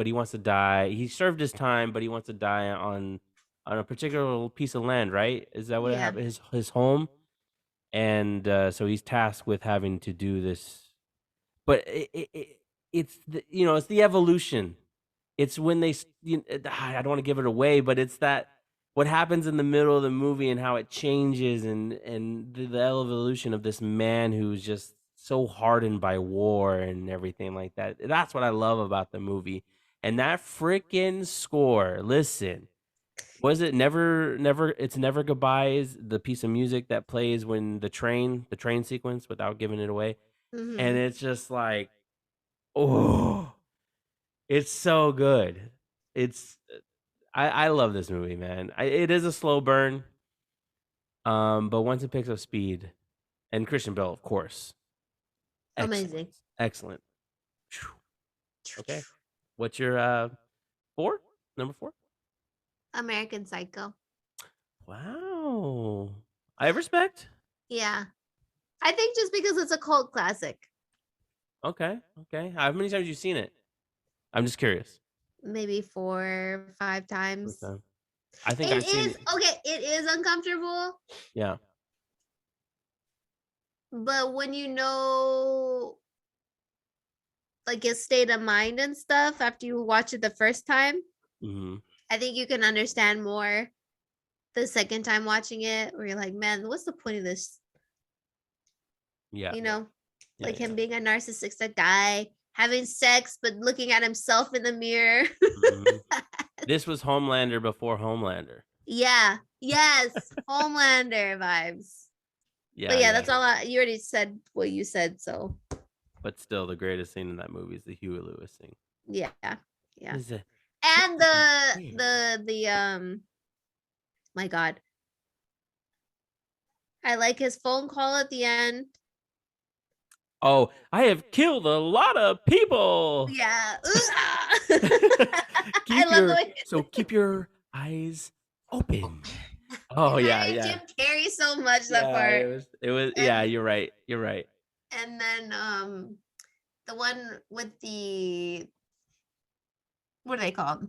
die. He served his time, but he wants to die on a particular piece of land, right? Is that what happened? His home. And so he's tasked with having to do this, but it's the evolution. It's when I don't want to give it away, but it's that what happens in the middle of the movie and how it changes and the evolution of this man who's just so hardened by war and everything like that. That's what I love about the movie. And that freaking score, listen, was it never it's never goodbyes, the piece of music that plays when the train sequence without giving it away. And Hmm. it's just like, oh, it's so good. It's I love this movie, man. It is a slow burn, but once it picks up speed, and Christian Bale, of course, excellent, Amazing. excellent. Phew. Okay, what's your four? Number four? American Psycho. Wow, I respect. Yeah. I think just because it's a cult classic. Okay, okay. How many times have you seen it? I'm just curious. Maybe 4, 5 times. Okay. I think It I've seen is it. okay, it is uncomfortable, Yeah. but when you know like his state of mind and stuff after you watch it the first time, Hmm. I think you can understand more the second time watching it, where you're like, man, what's the point of this? Yeah. You know, Yeah. like Yeah. him being a narcissistic guy, having sex, but looking at himself in the mirror. Mhm. This was Homelander before Homelander. Yeah. Yes. Homelander vibes. But Yeah. yeah, Yeah. that's all you already said what you said. So But still, the greatest scene in that movie is the Huey Lewis thing. yeah. Yeah. Is it? And my God. I like his phone call at the end. Oh, I have killed a lot of people. Yeah. I love the way keep your eyes open. Oh it yeah, reminded yeah. Jim Carrey so much that Yeah, part. it was yeah, And you're right. You're right. and then the one with the what are they called?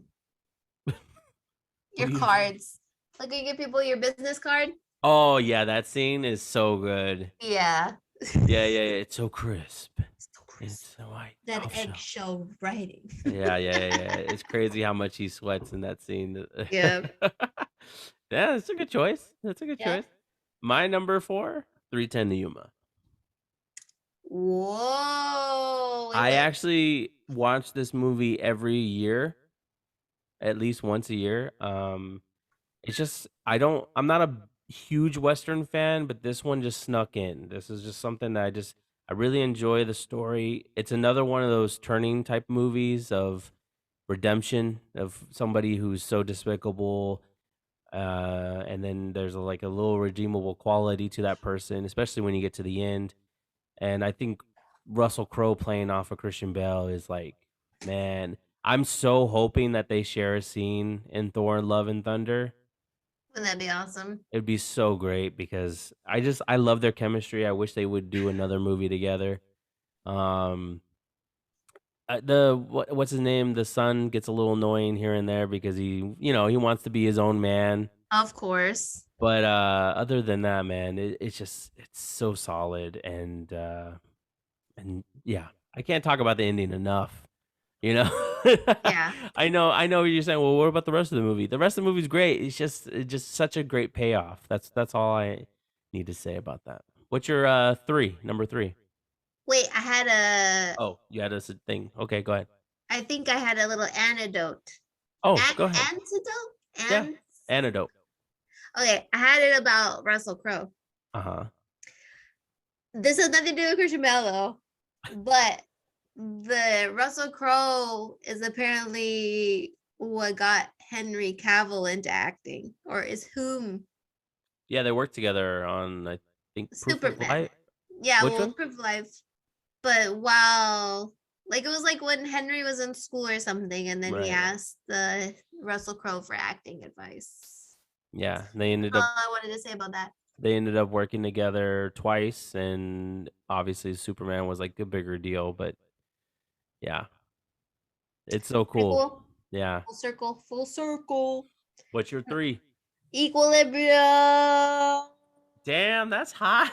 What Your do you cards. Like you give people your business card. Oh yeah, that scene is so good. Yeah. Yeah, yeah, yeah. It's so crisp. So crisp. It's so white. That Soft shell. eggshell writing. Yeah, yeah, yeah, yeah. It's crazy how much he sweats in that scene. Yeah. Yeah, that's a good choice. That's a good Yeah. choice. My number 4, 310 to Yuma. Whoa. I actually watch this movie every year, at least once a year. It's just I'm not a huge Western fan, but this one just snuck in. This is just something that I really enjoy the story. It's another one of those turning type movies of redemption of somebody who's so despicable, and then there's like a little redeemable quality to that person, especially when you get to the end. And I think Russell Crowe playing off of Christian Bale is like, man, I'm so hoping that they share a scene in Thor: Love and Thunder. Wouldn't that be awesome? It'd be so great because I love their chemistry. I wish they would do another movie together. Um, what's his name? The son gets a little annoying here and there because he wants to be his own man. Of course. But other than that, man, it's so solid and yeah, I can't talk about the ending enough. You know, Yeah. I know you're saying. Well, what about the rest of the movie? The rest of the movie's great. It's just such a great payoff. That's all I need to say about that. What's your number 3? Wait, I had a Oh, you had a thing. Okay, go ahead. I think I had a little antidote. Oh, go ahead. Antidote? Yeah, antidote. Okay, I had it about Russell Crowe. Uh-huh. This has nothing to do with Christian Bale though. But the Russell Crowe is apparently what got Henry Cavill into acting, or is whom Yeah, they worked together on, I think, Proof of Superman. Life. Yeah, Which well, one? Proof of Life. But while like it was like when Henry was in school or something, and then he Right. asked the Russell Crowe for acting advice. Yeah, they ended All up I wanted to say about that. working together twice, and obviously Superman was like a bigger deal, but yeah, it's so Pretty cool. cool. Yeah. Full circle. Full circle. What's your 3? Equilibrium. Damn, that's high.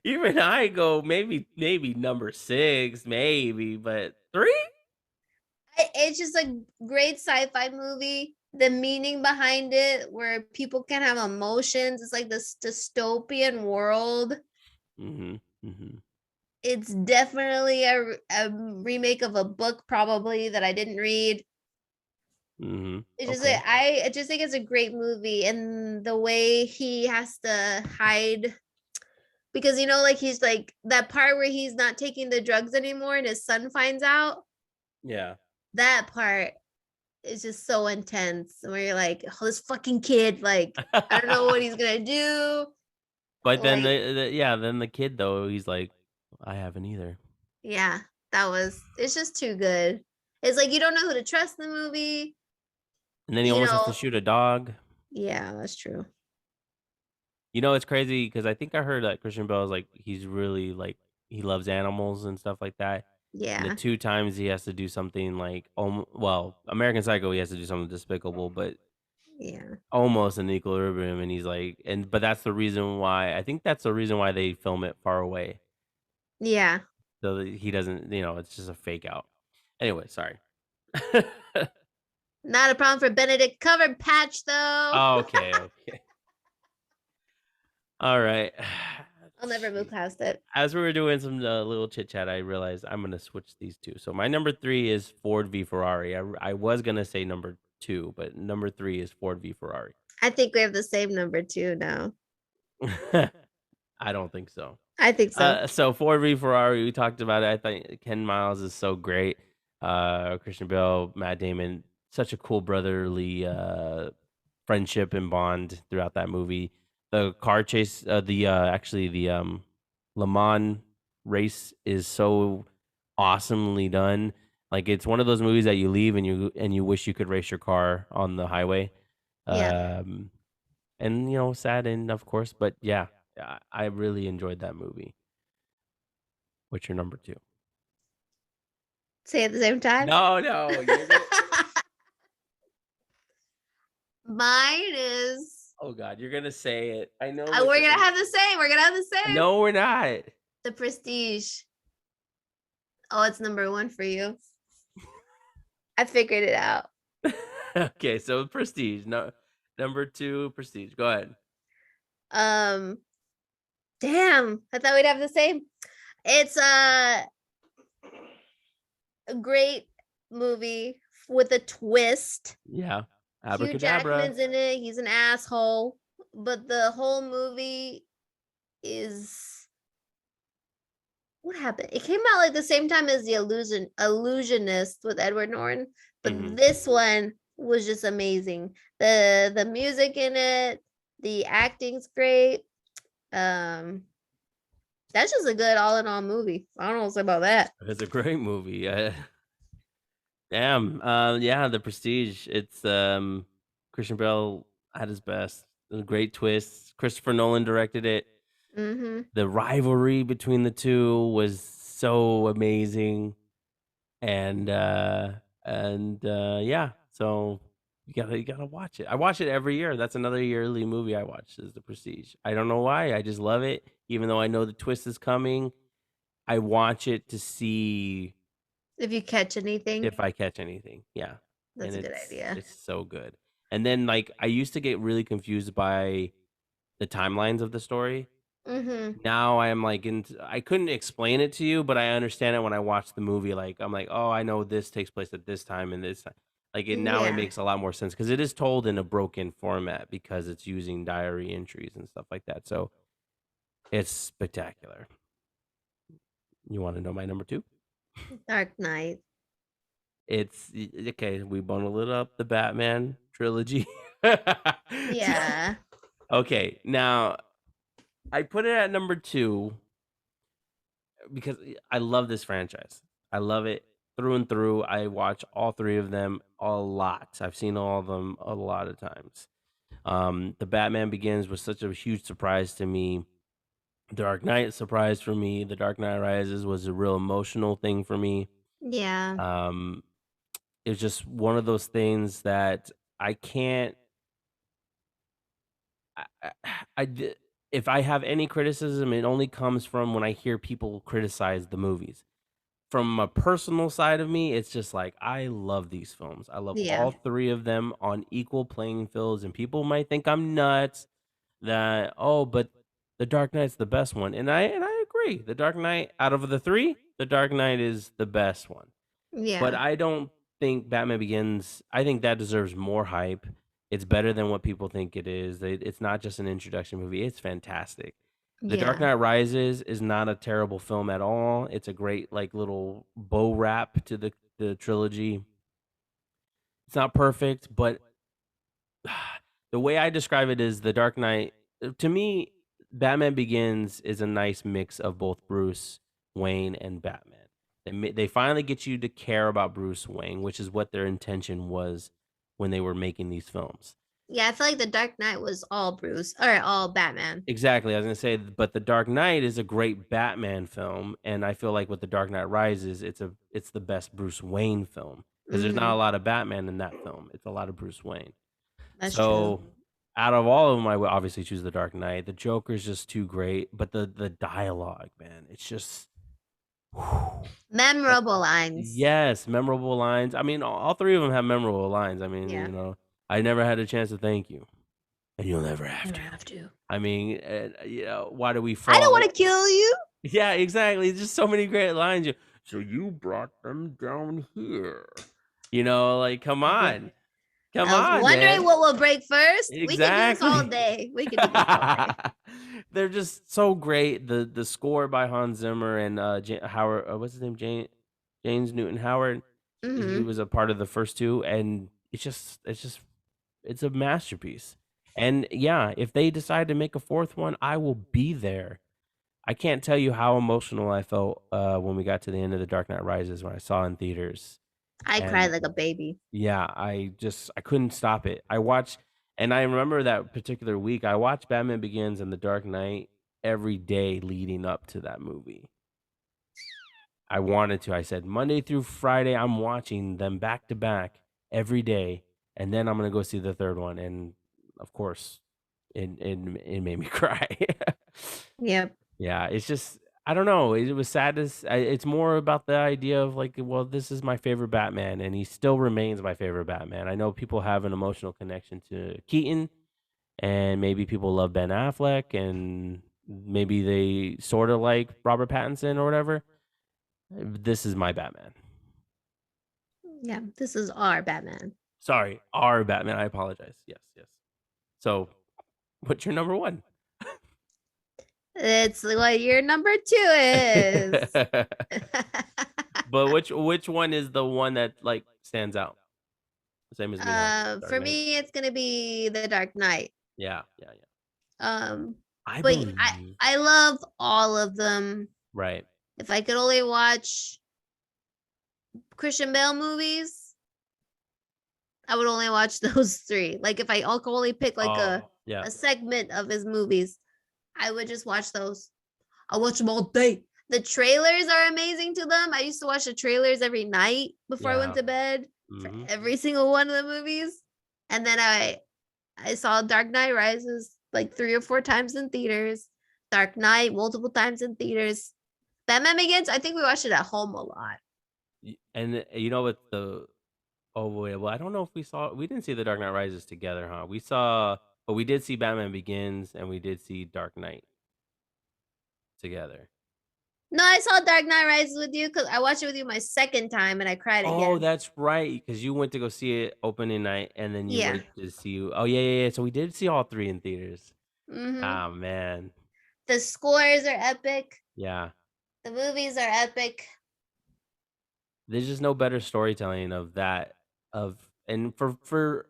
Even I go maybe number 6, maybe, but 3? It's just a great sci-fi movie. the meaning behind it, where people can have emotions. It's like this dystopian world. Mm-hmm. Mm-hmm. It's definitely a remake of a book, probably, that I didn't read. Mm-hmm. It's just Okay. like I just think it's a great movie, and the way he has to hide, because like he's like that part where he's not taking the drugs anymore and his son finds out. Yeah. That part is just so intense, where you're like, oh, this fucking kid, like, I don't know what he's gonna do. But then Like, then the kid though, he's like, I haven't either. yeah, it's just too good. It's like you don't know who to trust in the movie. And then he You almost has to know, shoot a dog. yeah, that's true. It's crazy because I think I heard that Christian Bale is like he's really like he loves animals and stuff like that. And the Yeah, two times he has to do something like well, American Psycho he has to do something despicable, but yeah, almost an equilibrium, and he's like, but that's the reason why I think that's the reason why they film it far away, yeah. so that he doesn't, it's just a fake out. Anyway, sorry. Not a problem for Benedict Cumberbatch, though. Okay, okay. All right. I'll never move Jeez. past it. As we were doing some little chit chat, I realized I'm gonna switch these two. So my number three is Ford v Ferrari. I was gonna say number two, but number three is Ford v Ferrari. I think we have the same number two now. I don't think so. I think so. So Ford v Ferrari, we talked about it. I think Ken Miles is so great. Christian Bale, Matt Damon, such a cool brotherly friendship and bond throughout that movie. The car chase, the Le Mans race is so awesomely done. Like it's one of those movies that you leave and you wish you could race your car on the highway. Yeah. Um, and sad end, of course, but yeah, I really enjoyed that movie. What's your number two? Say at the same time. No, no, you're gonna. Mine is. Oh God, you're gonna say it. I know. We're gonna have the same. We're gonna have the same. No, we're not. The Prestige. Oh, it's number one for you. I figured it out. Okay, so Prestige. No, number two, Prestige. Go ahead. Damn, I thought we'd have the same. It's a great movie with a twist. Yeah, Hugh Abracadabra. Jackman's in it. He's an asshole, but the whole movie is what happened? It came out like the same time as the Illusionist with Edward Norton, but this one was just amazing. The music in it, the acting's great. That's just a good all in all movie. I don't know what to say about that. It's a great movie. Damn. Yeah, The Prestige. It's Christian Bale at his best. A great twist. Christopher Nolan directed it. Mm-hmm. The rivalry between the two was so amazing, and yeah. So you gotta watch it. I watch it every year. That's another yearly movie I watch is The Prestige. I don't know why. I just love it, even though I know the twist is coming. I watch it to see If you catch anything, if I catch anything. Yeah. that's And a good idea. it's so good. And then like I used to get really confused by the timelines of the story. Mm-hmm. Now I am like I couldn't explain it to you, but I understand it when I watch the movie. Like I'm like, oh, I know this takes place at this time and this time. Like now it Yeah. makes a lot more sense because it is told in a broken format because it's using diary entries and stuff like that. So it's spectacular. You want to know my number two? Dark Knight. It's okay. We bundle it up. The Batman trilogy. Yeah. Okay, now I put it at number two because I love this franchise. I love it through and through. I watch all three of them a lot. I've seen all of them a lot of times. The Batman Begins was such a huge surprise to me. The Dark Knight surprise for me. The Dark Knight Rises was a real emotional thing for me. Yeah. It was just one of those things that I can't. If I have any criticism, it only comes from when I hear people criticize the movies. from a personal side of me, it's just like I love these films. I love Yeah. all three of them on equal playing fields, and people might think I'm nuts that oh, but The Dark Knight's the best one, and I agree. The Dark Knight out of the three, The Dark Knight is the best one. But Yeah. I don't think Batman Begins. I think that deserves more hype. It's better than what people think it is. It's not just an introduction movie. It's fantastic. The Dark Yeah. Knight Rises is not a terrible film at all. It's a great like little bow wrap to the trilogy. It's not perfect, but the way I describe it is The Dark Knight. To me, Batman Begins is a nice mix of both Bruce Wayne and Batman. They finally get you to care about Bruce Wayne, which is what their intention was when they were making these films. Yeah, I feel like The Dark Knight was all Bruce or all Batman. Exactly. I was gonna say, but The Dark Knight is a great Batman film, and I feel like with The Dark Knight Rises, it's the best Bruce Wayne film because there's not a Hmm. lot of Batman in that film. It's a lot of Bruce Wayne. That's true. So out of all of them, I would obviously choose The Dark Knight. The Joker's just too great, but the dialogue, man, it's just Memorable lines. yes, memorable lines. I mean, all three of them have memorable lines. I mean, Yeah. I never had a chance to thank you, and you'll never have Never to. have to. I mean, why do we I don't fall? want to kill you. Yeah, exactly. Just so many great lines. So you brought them down here. Like, come on. Come I was on, wondering man. what will break first. We can do this all Exactly. day. We can do this all day. They're just so great. The score by Hans Zimmer and Howard, what's his name? James Newton Howard. He Hmm. was a part of the first two, and it's a masterpiece. And yeah, if they decide to make a fourth one, I will be there. I can't tell you how emotional I felt when we got to the end of The Dark Knight Rises when I saw it in theaters. I cried And like a baby. yeah, I couldn't stop it. I watched, and I remember that particular week, I watched Batman Begins and The Dark Knight every day leading up to that movie. I wanted to. I said Monday through Friday, I'm watching them back to back every day, and then I'm gonna go see the third one. And of course, it made me cry. Yep. Yeah, it's just I don't know. It was sad to. It's more about the idea of like, well, this is my favorite Batman, and he still remains my favorite Batman. I know people have an emotional connection to Keaton, and maybe people love Ben Affleck, and maybe they sort of like Robert Pattinson or whatever. This is my Batman. Yeah. This is our Batman. Sorry, our Batman. I apologize. Yes, yes. So, what's your number one? It's what your number two is. But which one is the one that like stands out? Same as me, huh? Dark For Knight. me, it's gonna be The Dark Knight. Yeah, yeah, yeah. Um, I but believe. I love all of them. Right. If I could only watch Christian Bale movies, I would only watch those three. Like if I could only pick like Oh, yeah. a segment of his movies, I would just watch those. I watch them all day. The trailers are amazing to them. I used to watch the trailers every night before I went Yeah. to bed for Mhm. every single one of the movies. And then I saw Dark Knight Rises like 3 or 4 times in theaters. Dark Knight multiple times in theaters. Batman Begins, I think we watched it at home a lot. And you know what the oh wait, well I don't know if we didn't see The Dark Knight Rises together, huh? But we did see Batman Begins and we did see Dark Knight together. No, I saw Dark Knight Rises with you because I watched it with you my second time and I cried Oh, again. that's right, because you went to go see it opening night and then you Yeah. went to see oh yeah. So we did see all three in theaters. Hmm. Oh man. The scores are epic. Yeah. The movies are epic. There's just no better storytelling of that and for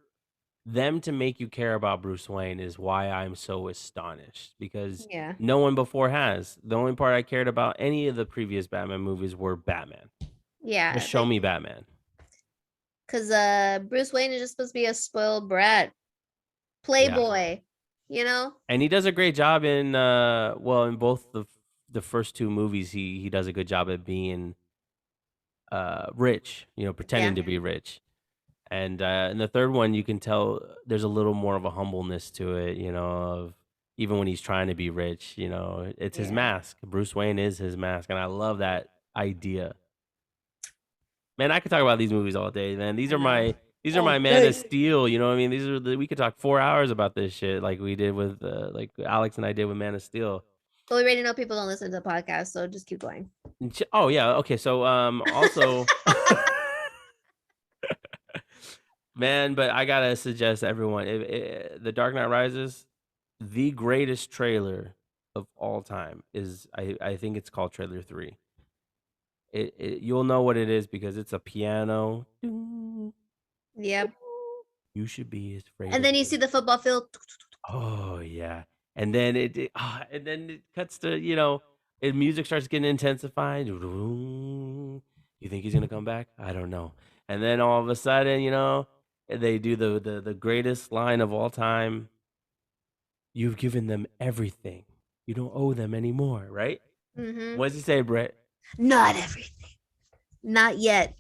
them to make you care about Bruce Wayne is why I'm so astonished because Yeah. no one before has. The only part I cared about any of the previous Batman movies were Batman. Yeah. Just show me Batman. Because Bruce Wayne is just supposed to be a spoiled brat. Playboy. You know? And he does a great job in in both the first two movies he does a good job at being rich, pretending to be rich. And in the third one, you can tell there's a little more of a humbleness to it, of even when he's trying to be rich, it's his Yeah. mask. Bruce Wayne is his mask, and I love that idea. Man, I could talk about these movies all day, man. These I are know. my All Man of day. Steel. You know what I mean? We could talk 4 hours about this shit, like we did with like Alex and I did with Man of Steel. But we already know people don't listen to the podcast, so just keep going. Oh yeah, okay. So also, man, but I gotta suggest everyone, The Dark Knight Rises, the greatest trailer of all time is I think it's called Trailer 3. You'll know what it is because it's a piano. Yep. You should be afraid And of then you me. see the football field. Oh yeah, and then and then it cuts to music starts getting intensified. You think he's gonna come back? I don't know. And then all of a sudden, they do the greatest line of all time. You've given them everything. You don't owe them anymore, right? Mm-hmm. What does he say, Brett? Not everything. Not yet.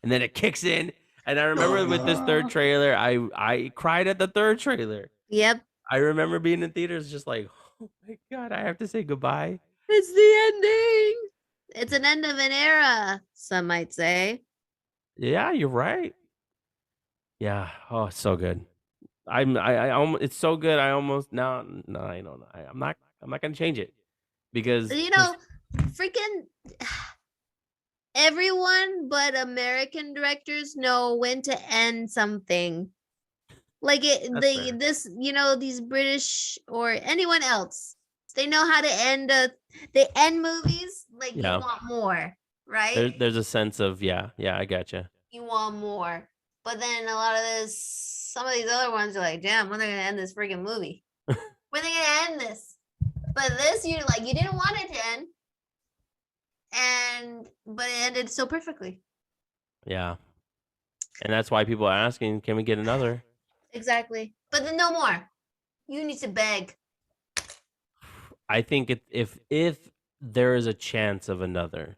And then it kicks in. And I remember with this third trailer, I cried at the third trailer. Yep. I remember being in theaters just like, oh my God, I have to say goodbye. It's the ending. It's an end of an era, some might say. Yeah, you're right. Yeah. Oh, it's so good. I almost, it's so good. I almost, no, I don't, I'm not going to change it because, Freaking everyone but American directors know when to end something. Like these British or anyone else, they know how to end they end movies. Like you want more, right? There's a sense of I gotcha. You want more, but then a lot of some of these other ones are like, damn, when are they gonna end this freaking movie? When are they gonna end this? But this, you didn't want it to end, but it ended so perfectly. Yeah, and that's why people are asking, can we get another? Exactly, but then no more. You need to beg. I think if there is a chance of another,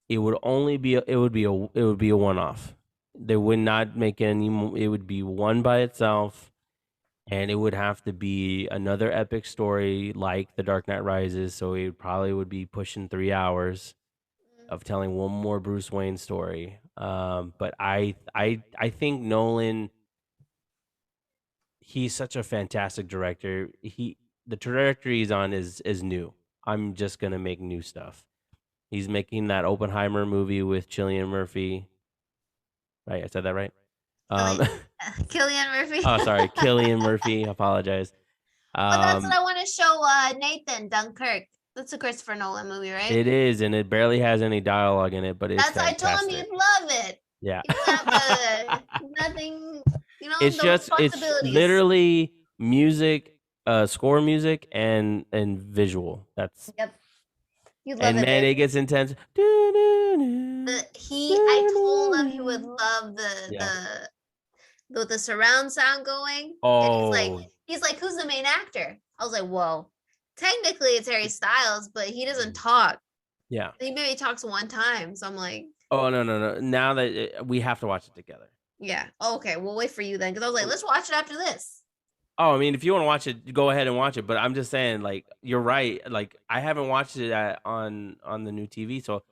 it would be a one-off. They would not make any. It would be one by itself, and it would have to be another epic story like The Dark Knight Rises. So it probably would be pushing 3 hours of telling one more Bruce Wayne story. But I think Nolan, he's such a fantastic director. The trajectory he's on is new. I'm just gonna make new stuff. He's making Oppenheimer movie with Cillian Murphy. Right, I said that right. Cillian Murphy. Oh, sorry, Cillian Murphy. Apologize. That's what I want to show Nathan. Dunkirk. That's a Christopher Nolan movie, right? It is, and it barely has any dialogue in it, but it's fantastic. I told him you'd love it. Yeah. Nothing. It's literally music, score music, and visual. That's. Yep. You love it. Man, it gets intense. I told him he would love the surround sound going. Oh. And he's like, who's the main actor? I was like, whoa. Technically, it's Harry Styles, but he doesn't talk. Yeah. He maybe talks one time. So I'm like, oh, no. Now that we have to watch it together. Yeah. Okay. We'll wait for you then. Because I was like, let's watch it after this. Oh, I mean, if you want to watch it, go ahead and watch it. But I'm just saying, like, you're right. Like, I haven't watched it on the new TV. So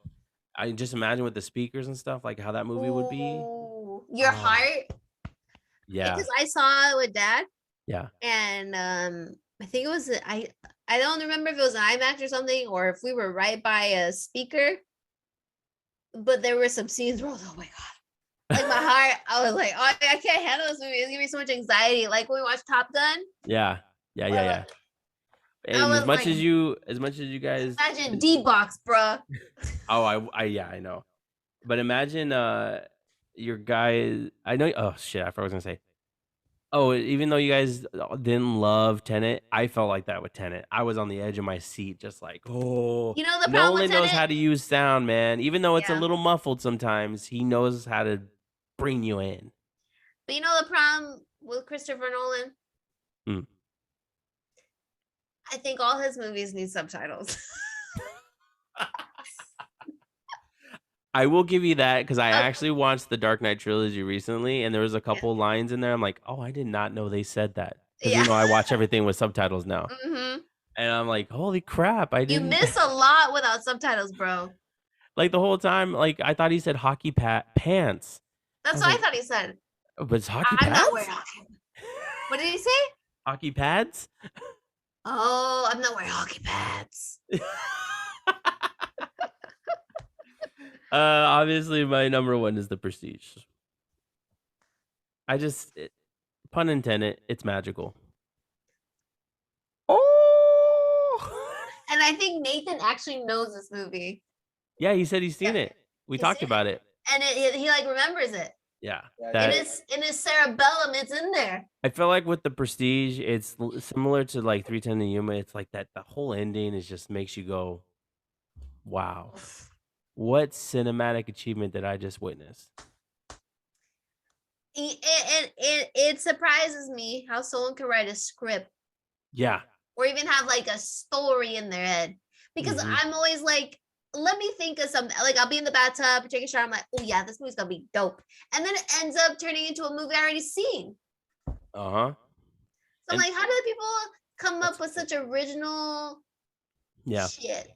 I just imagine with the speakers and stuff, like how that movie would be. Your heart. Yeah. Because I saw it with Dad. Yeah. And I think it was, I don't remember if it was an IMAX or something, or if we were right by a speaker. But there were some scenes where I was, oh my God. Like my heart, I was like, oh, I can't handle this movie. It's giving me so much anxiety. Like when we watched Top Gun. Yeah. And as much as you guys imagine D-Box, bruh. Oh, I know. But imagine your guys. I know. Oh shit! I forgot what I was gonna say. Oh, even though you guys didn't love Tenet, I felt like that with Tenet. I was on the edge of my seat, just like, oh. You know the problem Nolan with knows Tenet? how to use sound, man. Even though it's a little muffled sometimes, he knows how to bring you in. But you know the problem with Christopher Nolan? I think all his movies need subtitles. I will give you that because I actually watched the Dark Knight trilogy recently, and there was a couple lines in there. I'm like, oh, I did not know they said that. Because I watch everything with subtitles now. And I'm like, holy crap! You miss a lot without subtitles, bro. Like the whole time, like I thought he said hockey pants. I That's was what I like, thought he said. "Oh, but it's hockey I'm not wearing pads? hockey. What did he say? Hockey pads?" Oh, I'm not wearing hockey pads. Obviously my number one is The Prestige. Pun intended, it's magical. Oh, And I think Nathan actually knows this movie. yeah, he said he's seen Yeah, it. We he's talked seen about it. And he like remembers it. Yeah, In his cerebellum, it's in there. I feel like with The Prestige, it's similar to like 310 to Yuma. It's like that the whole ending is just makes you go, wow, what cinematic achievement did I just witness? It surprises me how someone can write a script Yeah, or even have like a story in their head. Because I'm always like, let me think of something. Like I'll be in the bathtub, take a shower. I'm like, oh yeah, this movie's gonna be dope. And then it ends up turning into a movie I already seen. uh-huh. So I'm like, how do people come up with such original shit?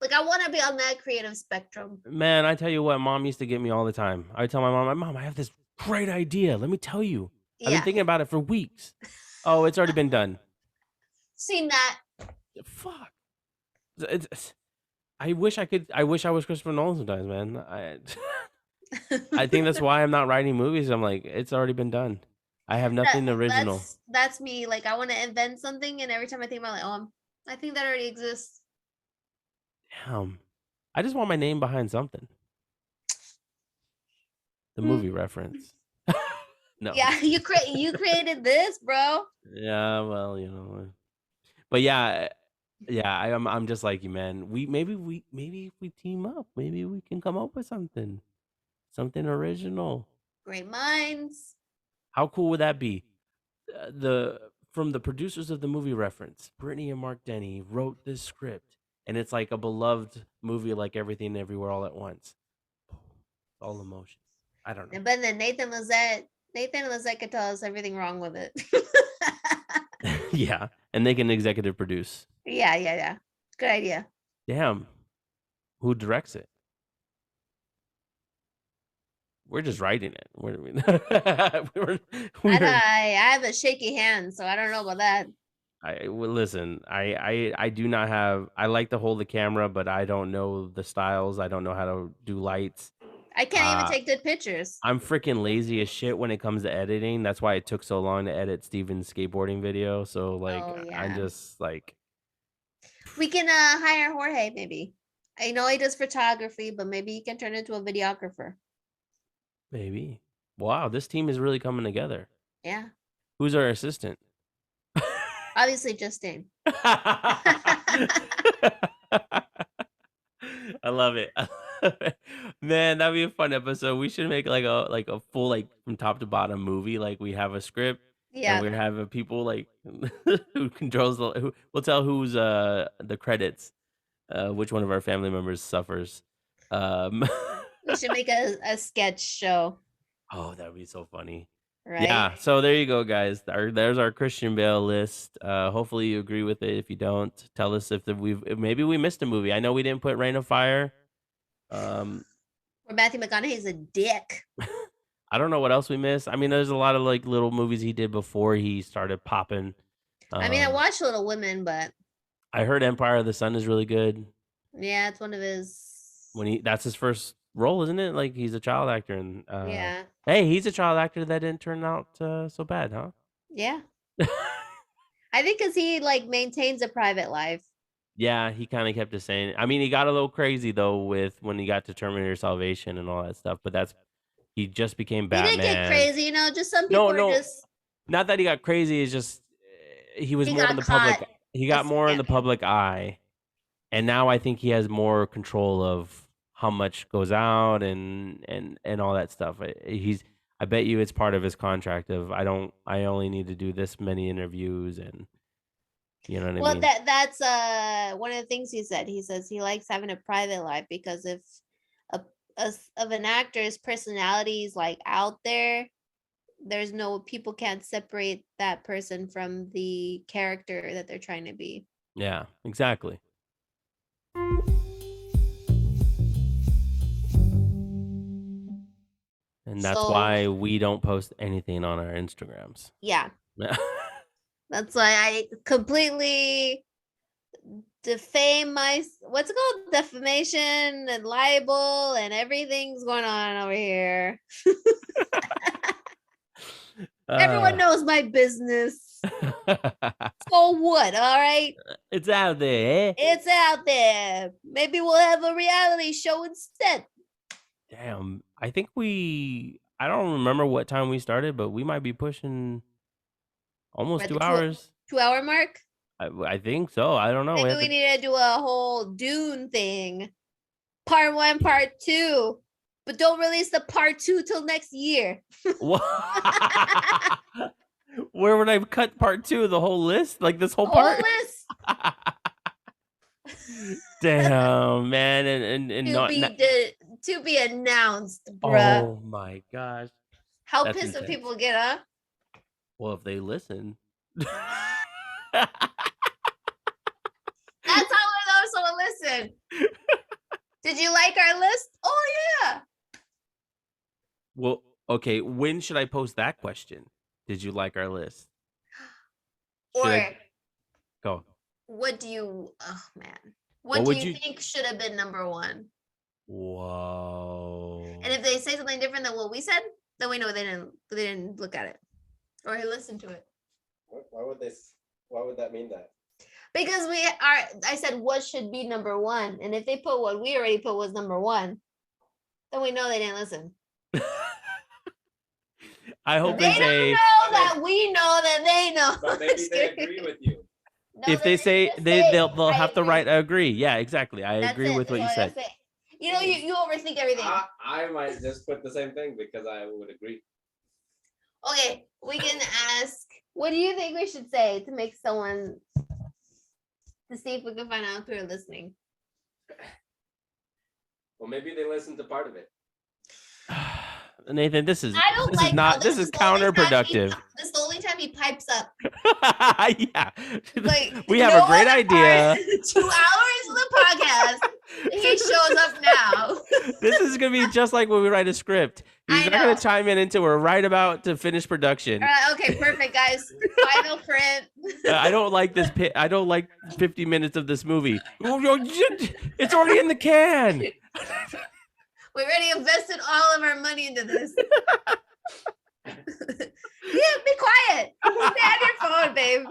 Like I want to be on that creative spectrum. Man, I tell you what, mom used to get me all the time. I would tell my mom, I have this great idea. Let me tell you. I've been thinking about it for weeks. Oh, it's already been done. Seen that. Fuck. I wish I was Christopher Nolan sometimes, man. I think that's why I'm not writing movies. I'm like, it's already been done. I have nothing original. That's me. Like I want to invent something, and every time I think about it, like, oh, I think that already exists. Damn. I just want my name behind something. The movie reference. No. Yeah, you created this, bro. Yeah, well, you know. But yeah, I'm just like you, man. Maybe if we team up, maybe we can come up with something original. Great minds. How cool would that be? From the producers of the movie reference, Brittany and Mark Denny wrote this script, and it's like a beloved movie, like Everything Everywhere All at Once. All emotions. I don't know. But then Nathan Lizette could tell us everything wrong with it. Yeah, and they can executive produce. Yeah. Good idea. Damn. Who directs it? We're just writing it. What do we I have a shaky hand, so I don't know about that. Listen, I do not have. I like to hold the camera, but I don't know the styles. I don't know how to do lights. I can't even take good pictures. I'm freaking lazy as shit when it comes to editing. That's why it took so long to edit Steven's skateboarding video. So like, I'm just like, we can hire Jorge maybe. I know he does photography, but maybe he can turn into a videographer. Maybe. Wow, this team is really coming together. Yeah. Who's our assistant? Obviously, Justine. I love it. Man, that'd be a fun episode. We should make like a full like from top to bottom movie. Like we have a script. Yeah. And we have people like who controls who we'll tell who's the credits. Which one of our family members suffers. We should make a sketch show. Oh, that would be so funny. Right? Yeah. So there you go, guys. There's our Christian Bale list. Hopefully you agree with it. If you don't, tell us if maybe we missed a movie. I know we didn't put Reign of Fire. Or Matthew McConaughey's a dick. I don't know what else we missed. I mean, there's a lot of like little movies he did before he started popping. I mean, I watched Little Women, but I heard Empire of the Sun is really good. Yeah, it's one of his. That's his first role, isn't it? Like he's a child actor, and yeah. Hey, he's a child actor that didn't turn out so bad, huh? Yeah. I think because he like maintains a private life. Yeah, he kind of kept it saying. I mean, he got a little crazy though with when he got to Terminator Salvation and all that stuff. But he just became Batman. He didn't get crazy, you know. Just some people are just. Not that he got crazy. It's just he was more in the public. He got more in the public eye, and now I think he has more control of how much goes out and all that stuff. I bet you it's part of his contract of I only need to do this many interviews, and you know what I mean? Well, that's one of the things he said. He says he likes having a private life because if of an actor's personality is like out there, there's no people can't separate that person from the character that they're trying to be. Yeah, exactly. And that's So why we don't post anything on our Instagrams. yeah, that's why I completely defame my what's it called, defamation and libel and everything's going on over here. Everyone knows my business. So what? All right, it's out there. it's out there. Maybe we'll have a reality show instead. Damn, I think I don't remember what time we started, but we might be pushing almost We're at 2 the hours. 2-hour mark. I think so. I don't know. Maybe we need to do a whole Dune thing. Part 1, part 2. But don't release the part 2 till next year. Where would I cut part 2 of the whole list? Like this whole Whole part? list Damn, man. And to be announced, bruh. oh my gosh. How That's pissed would intense. people get, huh? Well, if they listen. That's how we know someone listen. Did you like our list? Oh yeah. Well, okay. When should I post that question? Did you like our list? Or go? What do you? Oh man, what do you think should have been number 1? Whoa. And if they say something different than what we said, then we know they didn't look at it or listen to it. Why would that mean that? Because I said what should be number 1, and if they put what we already put was number 1, then we know they didn't listen. I hope they don't know that we know that they know. But maybe they agree with you. No, if they say they'll have to write agree. Yeah, exactly. I agree with what you said. You know, you overthink everything. I might just put the same thing because I would agree. Okay, we can ask, what do you think we should say to make someone, to see if we can find out if they're listening? Well, maybe they listened to part of it. Nathan, this is This counterproductive. is the only time he pipes up. Yeah. Like, we have a great idea. 2 hours of the podcast. He shows up now. This is gonna be just like when we write a script. He's not gonna chime in until we're right about to finish production. Okay, perfect, guys. Final print. I don't like this. I don't like 50 minutes of this movie. It's already in the can. We already invested all of our money into this. Yeah, be quiet. Stay on your phone, babe.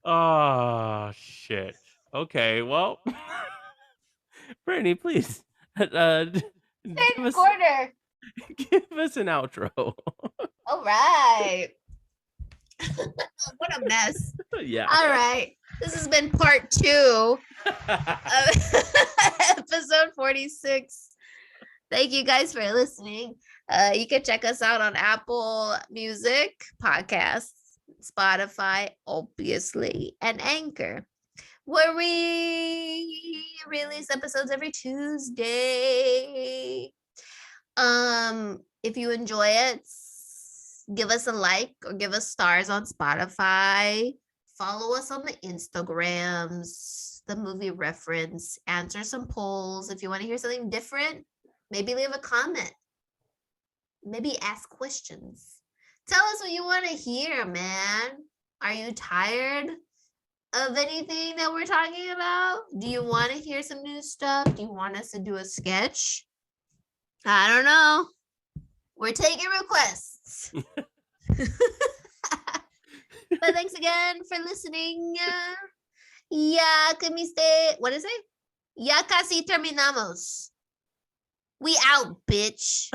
Oh shit. Okay, well, Brittany, please give us an outro. All right. What a mess. Yeah. All right. This has been part 2 of episode 46. Thank you guys for listening. You can check us out on Apple Music Podcasts, Spotify, obviously, and Anchor, where we release episodes every Tuesday. If you enjoy it, give us a like or give us stars on Spotify. Follow us on the Instagrams, the Movie Reference. Answer some polls. If you want to hear something different, maybe leave a comment. Maybe ask questions. Tell us what you want to hear, man. Are you tired of anything that we're talking about? Do you want to hear some new stuff? Do you want us to do a sketch? I don't know. We're taking requests. But thanks again for listening. Ya comiste. What is it? Ya casi terminamos. We out, bitch.